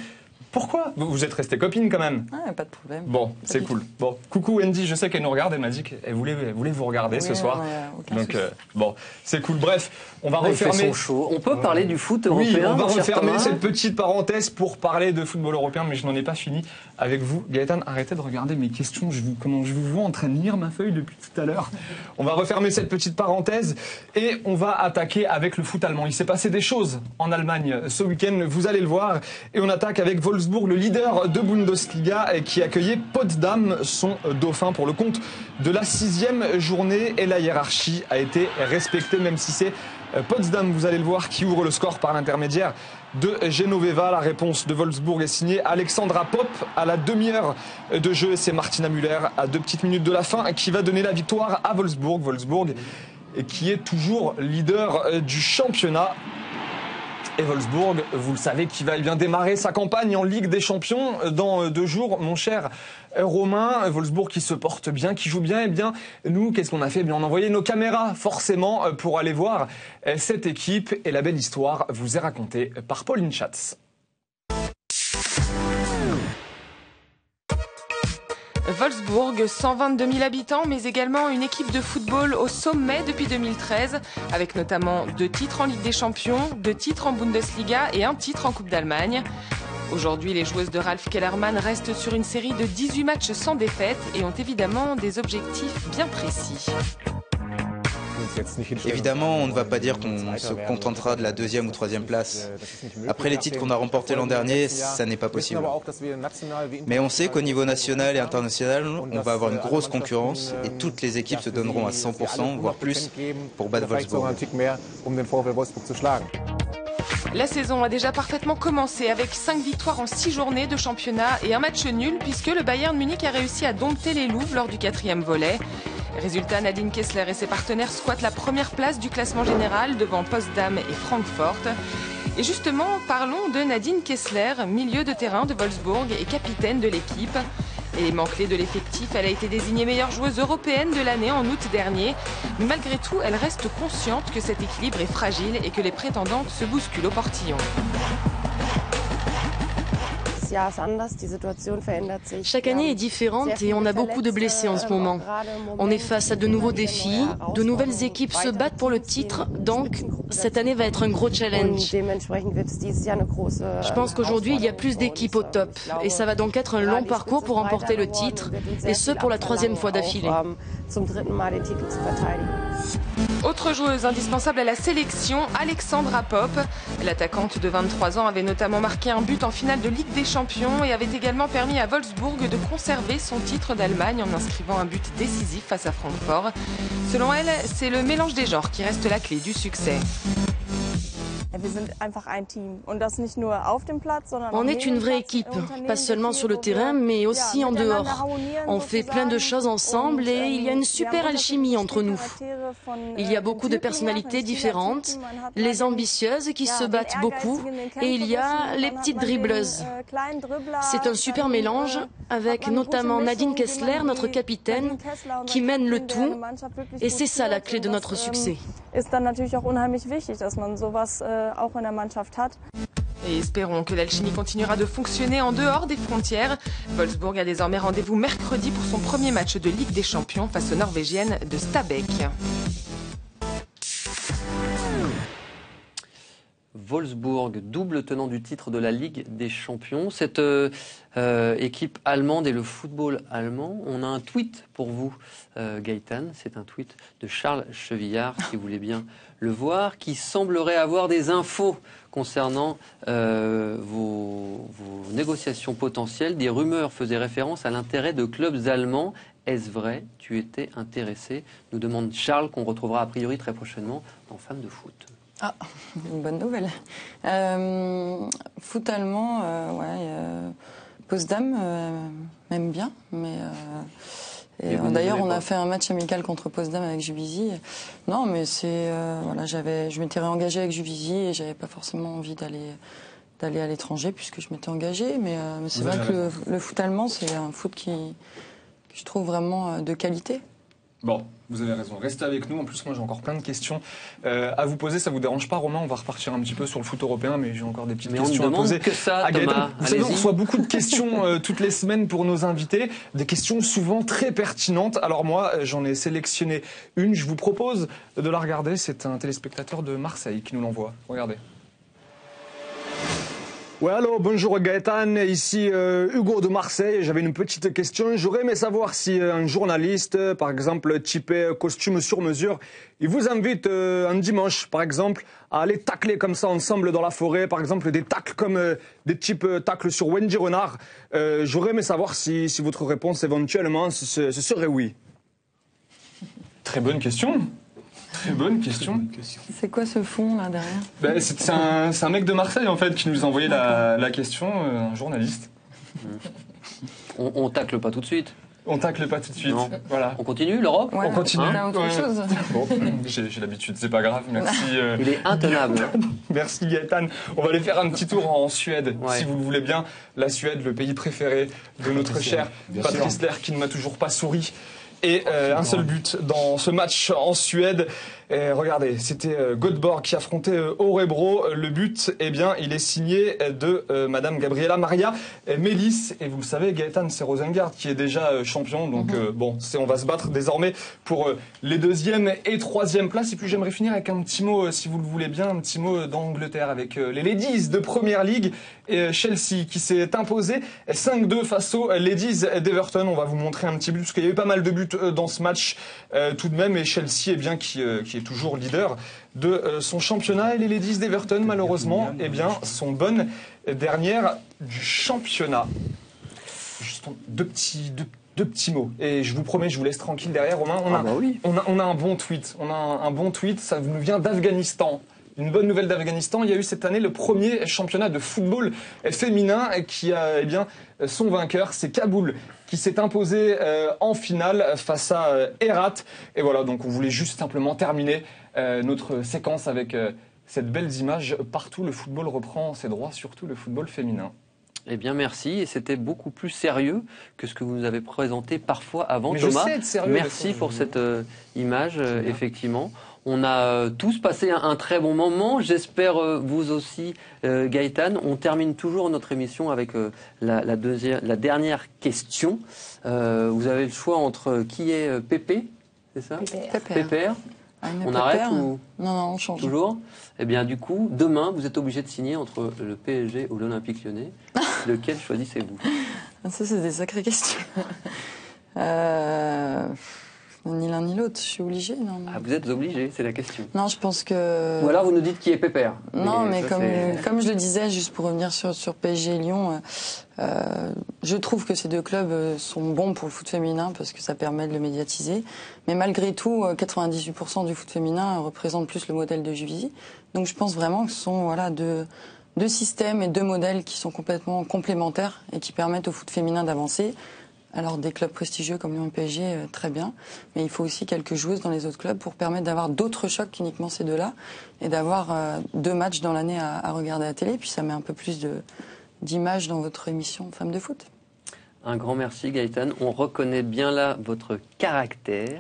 Pourquoi ? Vous êtes restées copines quand même ? Ah, pas de problème. Bon, c'est cool. Bon, coucou Wendy, je sais qu'elle nous regarde. Elle m'a dit qu'elle voulait vous regarder ce soir. Donc, bon, c'est cool. Bref, on va refermer. Fait son show. On peut parler du foot européen. Oui, on va refermer cette petite parenthèse pour parler de football européen, mais je n'en ai pas fini avec vous. Gaëtan, arrêtez de regarder mes questions. Comment je vous vois en train de lire ma feuille depuis tout à l'heure. On va refermer cette petite parenthèse et on va attaquer avec le foot allemand. Il s'est passé des choses en Allemagne ce week-end, vous allez le voir. Et on attaque avec Wolfsburg, le leader de Bundesliga, qui accueillait Potsdam, son dauphin, pour le compte de la 6e journée. Et la hiérarchie a été respectée, même si c'est Potsdam, vous allez le voir, qui ouvre le score par l'intermédiaire de Genoveva. La réponse de Wolfsburg est signée Alexandra Popp à la demi-heure de jeu. Et c'est Martina Müller à 2 petites minutes de la fin qui va donner la victoire à Wolfsburg. Wolfsburg qui est toujours leader du championnat. Et Wolfsburg, vous le savez, qui va bien démarrer sa campagne en Ligue des Champions dans 2 jours, mon cher Romain. Wolfsburg qui se porte bien, qui joue bien. Et bien, nous, qu'est-ce qu'on a fait ? On a envoyé nos caméras, forcément, pour aller voir cette équipe. Et la belle histoire vous est racontée par Pauline Schatz. Wolfsburg, 122 000 habitants, mais également une équipe de football au sommet depuis 2013, avec notamment 2 titres en Ligue des Champions, 2 titres en Bundesliga et 1 titre en Coupe d'Allemagne. Aujourd'hui, les joueuses de Ralf Kellermann restent sur une série de 18 matchs sans défaite et ont évidemment des objectifs bien précis. Évidemment, on ne va pas dire qu'on se contentera de la 2e ou 3e place. Après les titres qu'on a remportés l'an dernier, ça n'est pas possible. Mais on sait qu'au niveau national et international, on va avoir une grosse concurrence et toutes les équipes se donneront à 100%, voire plus, pour battre Wolfsburg. La saison a déjà parfaitement commencé avec 5 victoires en 6 journées de championnat et un match nul, puisque le Bayern Munich a réussi à dompter les Loups lors du 4e volet. Résultat, Nadine Kessler et ses partenaires squattent la première place du classement général devant Potsdam et Francfort. Et justement, parlons de Nadine Kessler, milieu de terrain de Wolfsburg et capitaine de l'équipe. Élément clé de l'effectif, elle a été désignée meilleure joueuse européenne de l'année en août dernier. Mais malgré tout, elle reste consciente que cet équilibre est fragile et que les prétendantes se bousculent au portillon. Chaque année est différente et on a beaucoup de blessés en ce moment. On est face à de nouveaux défis, de nouvelles équipes se battent pour le titre, donc cette année va être un gros challenge. Je pense qu'aujourd'hui il y a plus d'équipes au top et ça va donc être un long parcours pour remporter le titre, et ce pour la 3e fois d'affilée. Autre joueuse indispensable à la sélection, Alexandra Popp. L'attaquante de 23 ans avait notamment marqué un but en finale de Ligue des Champions et avait également permis à Wolfsburg de conserver son titre d'Allemagne en inscrivant un but décisif face à Francfort. Selon elle, c'est le mélange des genres qui reste la clé du succès. On est une vraie équipe, pas seulement sur le terrain, mais aussi en dehors. On fait plein de choses ensemble et il y a une super alchimie entre nous. Il y a beaucoup de personnalités différentes, les ambitieuses qui se battent beaucoup, et il y a les petites dribbleuses. C'est un super mélange, avec notamment Nadine Kessler, notre capitaine, qui mène le tout, et c'est ça la clé de notre succès. Et espérons que l'alchimie continuera de fonctionner en dehors des frontières. Wolfsburg a désormais rendez-vous mercredi pour son premier match de Ligue des Champions face aux Norvégiennes de Stabæk. Wolfsburg, double tenant du titre de la Ligue des Champions. Cette équipe allemande et le football allemand, on a un tweet pour vous, Gaëtan. C'est un tweet de Charles Chevillard, si vous voulez bien le voir, qui semblerait avoir des infos concernant vos négociations potentielles. Des rumeurs faisaient référence à l'intérêt de clubs allemands. Est-ce vrai? Tu étais intéressé? Nous demande Charles, qu'on retrouvera a priori très prochainement dans Femmes de foot. Ah, une bonne nouvelle. Foot allemand, Potsdam m'aime bien, mais d'ailleurs on a fait un match amical contre Potsdam avec Juvisy. Non, mais c'est je m'étais réengagée avec Juvisy et j'avais pas forcément envie d'aller à l'étranger puisque je m'étais engagée, mais c'est vrai que le foot allemand c'est un foot que je trouve vraiment de qualité. Bon, vous avez raison. Restez avec nous. En plus, moi, j'ai encore plein de questions à vous poser. Ça vous dérange pas, Romain? On va repartir un petit peu sur le foot européen, mais j'ai encore des petites questions à poser. Que ça, Thomas. Vous savez, on reçoit beaucoup de questions toutes les semaines pour nos invités. Des questions souvent très pertinentes. Alors moi, j'en ai sélectionné une. Je vous propose de la regarder. C'est un téléspectateur de Marseille qui nous l'envoie. Regardez. Ouais, allô, bonjour Gaëtan, ici Hugo de Marseille. J'avais une petite question. J'aurais aimé savoir si un journaliste, par exemple typé costume sur mesure, il vous invite un dimanche, par exemple, à aller tacler comme ça ensemble dans la forêt, par exemple des tacles comme des types tacles sur Wendy Renard. J'aurais aimé savoir si votre réponse éventuellement ce serait oui. Très bonne question. Très bonne question. C'est quoi ce fond là derrière? C'est un mec de Marseille en fait qui nous a envoyé la question, un journaliste. On tacle pas tout de suite. On tacle pas tout de suite. Non. Voilà. On continue l'Europe? On continue. Autre chose. Bon, j'ai l'habitude, c'est pas grave. Merci. Il est intenable. Merci Gaëtan. On va aller faire un petit tour en Suède, si vous le voulez bien. La Suède, le pays préféré de notre cher Patrice Lair, qui ne m'a toujours pas souri. Et un seul but dans ce match en Suède. Et regardez, c'était Göteborg qui affrontait Örebro. Le but, eh bien, il est signé de Madame Gabriela Maria Mélis. Et vous le savez, Gaëtan, c'est Rosengard qui est déjà champion. Donc on va se battre désormais pour les 2e et 3e places. Et puis j'aimerais finir avec un petit mot, si vous le voulez bien, un petit mot d'Angleterre avec les Ladies de Premier League et Chelsea qui s'est imposé 5-2 face aux Ladies d'Everton. On va vous montrer un petit but parce qu'il y a eu pas mal de buts dans ce match tout de même. Et Chelsea, eh bien, qui est toujours leader de son championnat. Et les Ladies d'Everton, malheureusement, eh bien, sont bonnes dernières du championnat. Juste deux petits mots. Et je vous promets, je vous laisse tranquille derrière, Romain. On a un bon tweet. On a un bon tweet. Ça nous vient d'Afghanistan. Une bonne nouvelle d'Afghanistan. Il y a eu cette année le premier championnat de football féminin qui a, eh bien, son vainqueur, c'est Kaboul, qui s'est imposé en finale face à Herat. Et voilà, donc on voulait juste simplement terminer notre séquence avec cette belle image. Partout, le football reprend ses droits, surtout le football féminin. Eh bien, merci. Et c'était beaucoup plus sérieux que ce que vous nous avez présenté parfois avant, mais Thomas. Je sais être sérieux, merci pour cette image, effectivement. On a tous passé un très bon moment. J'espère vous aussi, Gaëtan. On termine toujours notre émission avec la dernière question. Vous avez le choix entre qui est Pépé, c'est ça? Pépère. On arrête ou Non, on change. Toujours. Eh bien, du coup, demain, vous êtes obligé de signer entre le PSG ou l'Olympique Lyonnais. Lequel choisissez-vous? Ça, c'est des sacrées questions. Ni l'un ni l'autre, je suis obligée. Non. Ah, vous êtes obligée, c'est la question. Non, je pense que... Ou alors vous nous dites qui est Pépère. Non, mais comme je le disais, juste pour revenir sur PSG et Lyon, je trouve que ces deux clubs sont bons pour le foot féminin parce que ça permet de le médiatiser. Mais malgré tout, 98% du foot féminin représente plus le modèle de Juvisy. Donc je pense vraiment que ce sont deux systèmes et deux modèles qui sont complètement complémentaires et qui permettent au foot féminin d'avancer. Alors des clubs prestigieux comme Lyon et PSG, très bien, mais il faut aussi quelques joueuses dans les autres clubs pour permettre d'avoir d'autres chocs qu'uniquement ces deux-là et d'avoir 2 matchs dans l'année à regarder à la télé, puis ça met un peu plus d'images dans votre émission Femmes de foot. Un grand merci Gaëtan, on reconnaît bien là votre caractère,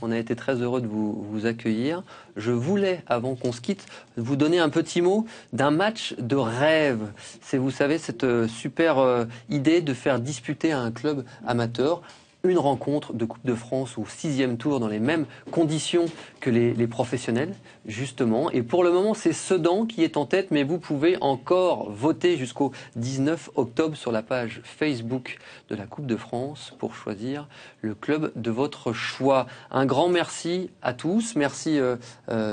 on a été très heureux de vous accueillir. Je voulais, avant qu'on se quitte, vous donner un petit mot d'un match de rêve. C'est, vous savez, cette super idée de faire disputer à un club amateur une rencontre de Coupe de France au 6e tour dans les mêmes conditions que les professionnels, justement. Et pour le moment, c'est Sedan qui est en tête, mais vous pouvez encore voter jusqu'au 19 octobre sur la page Facebook de la Coupe de France pour choisir le club de votre choix. Un grand merci à tous. Merci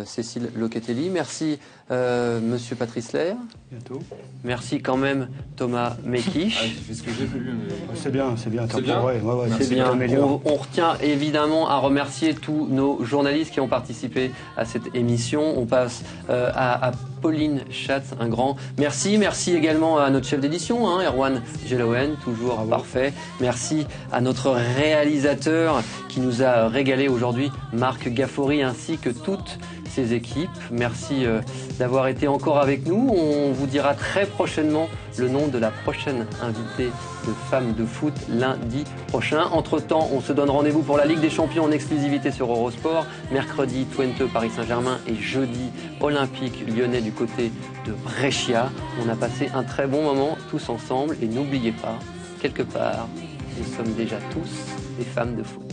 Cécile Locatelli. Merci Monsieur Patrice Lair. Bientôt. Merci quand même Thomas Mekisch. J'ai fait ce que j'ai voulu. C'est bien. C'est bien. Ouais, c'est bien. bien. On retient évidemment à remercier tous nos journalistes qui ont participé à cette émission. On passe à Pauline Schatz, un grand merci. Merci également à notre chef d'édition, Erwan Gelowen, toujours parfait. Merci à notre réalisateur qui nous a régalé aujourd'hui, Marc Gaffori, ainsi que toutes ses équipes. Merci d'avoir été encore avec nous. On vous dira très prochainement le nom de la prochaine invitée de Femmes de Foot lundi prochain. Entre-temps, on se donne rendez-vous pour la Ligue des Champions en exclusivité sur Eurosport. Mercredi, Twente Paris Saint-Germain et jeudi, Olympique Lyonnais du côté de Brescia. On a passé un très bon moment tous ensemble et n'oubliez pas, quelque part, nous sommes déjà tous des femmes de foot.